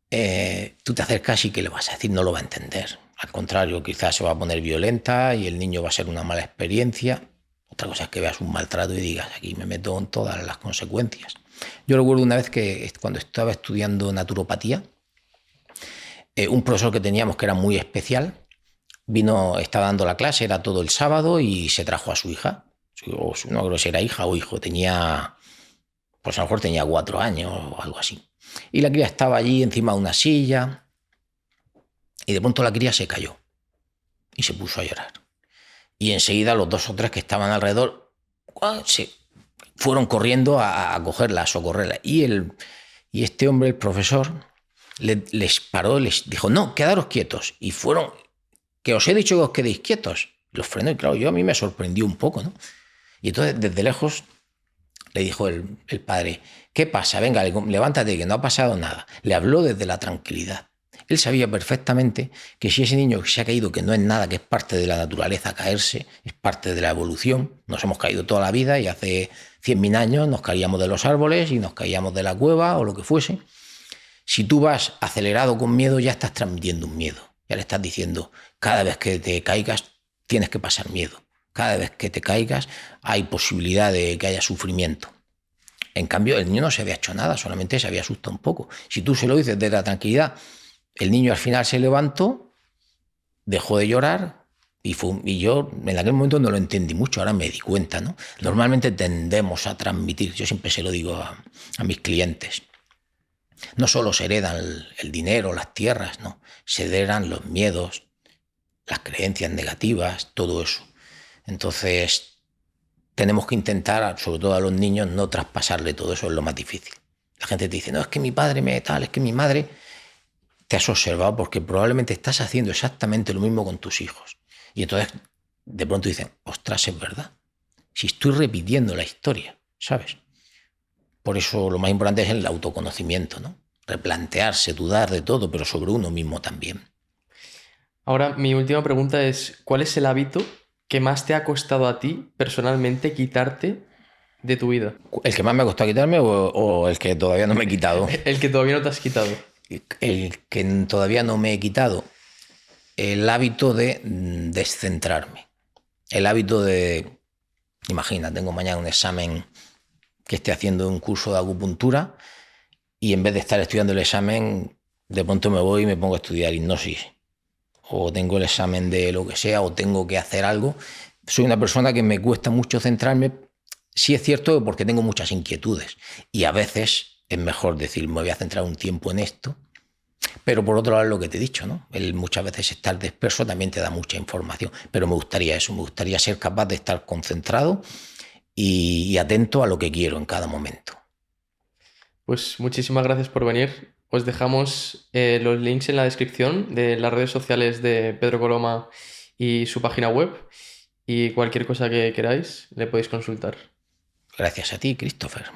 tú te acercas y ¿qué le vas a decir? No lo va a entender. Al contrario, quizás se va a poner violenta y el niño va a ser una mala experiencia. Otra cosa es que veas un maltrato y digas, aquí me meto en todas las consecuencias. Yo recuerdo una vez que cuando estaba estudiando naturopatía, un profesor que teníamos que era muy especial, vino, estaba dando la clase, era todo el sábado y se trajo a su hija. O no creo si era hija o hijo, tenía, pues a lo mejor tenía 4 años o algo así. Y la cría estaba allí encima de una silla y de pronto la cría se cayó y se puso a llorar. Y enseguida los 2 o 3 que estaban alrededor se fueron corriendo a cogerla, a socorrerla. Y este hombre, el profesor, les paró, les dijo, no, quedaros quietos. Y fueron, que os he dicho que os quedéis quietos. Los frenó y claro, a mí me sorprendió un poco, ¿no? Y entonces desde lejos le dijo el padre, ¿qué pasa? Venga, levántate, que no ha pasado nada. Le habló desde la tranquilidad. Él sabía perfectamente que si ese niño que se ha caído, que no es nada, que es parte de la naturaleza caerse, es parte de la evolución, nos hemos caído toda la vida y hace 100.000 años nos caíamos de los árboles y nos caíamos de la cueva o lo que fuese. Si tú vas acelerado con miedo, ya estás transmitiendo un miedo. Ya le estás diciendo, cada vez que te caigas, tienes que pasar miedo. Cada vez que te caigas, hay posibilidad de que haya sufrimiento. En cambio, el niño no se había hecho nada, solamente se había asustado un poco. Si tú se lo dices desde la tranquilidad, el niño al final se levantó, dejó de llorar y yo en aquel momento no lo entendí mucho, ahora me di cuenta, ¿no? Normalmente tendemos a transmitir, yo siempre se lo digo a mis clientes, no solo se heredan el dinero, las tierras, no, se heredan los miedos, las creencias negativas, todo eso. Entonces, tenemos que intentar, sobre todo a los niños, no traspasarle todo eso, es lo más difícil. La gente te dice, no, es que mi padre me tal, es que mi madre... Te has observado porque probablemente estás haciendo exactamente lo mismo con tus hijos. Y entonces, de pronto dicen, ostras, es verdad. Si estoy repitiendo la historia, ¿sabes? Por eso lo más importante es el autoconocimiento, ¿no? Replantearse, dudar de todo, pero sobre uno mismo también. Ahora, mi última pregunta es, ¿cuál es el hábito que más te ha costado a ti personalmente quitarte de tu vida? ¿El que más me ha costado quitarme o el que todavía no me he quitado? El que todavía no te has quitado. El que todavía no me he quitado, el hábito de descentrarme. El hábito de, imagina, tengo mañana un examen que esté haciendo un curso de acupuntura y en vez de estar estudiando el examen, de pronto me voy y me pongo a estudiar hipnosis. O tengo el examen de lo que sea, o tengo que hacer algo. Soy una persona que me cuesta mucho centrarme. Sí es cierto porque tengo muchas inquietudes y a veces es mejor decir, me voy a centrar un tiempo en esto. Pero por otro lado, lo que te he dicho, ¿no? Muchas veces estar disperso también te da mucha información. Pero me gustaría eso, me gustaría ser capaz de estar concentrado y atento a lo que quiero en cada momento. Pues muchísimas gracias por venir. Os dejamos los links en la descripción de las redes sociales de Pedro Coloma y su página web. Y cualquier cosa que queráis, le podéis consultar. Gracias a ti, Christopher.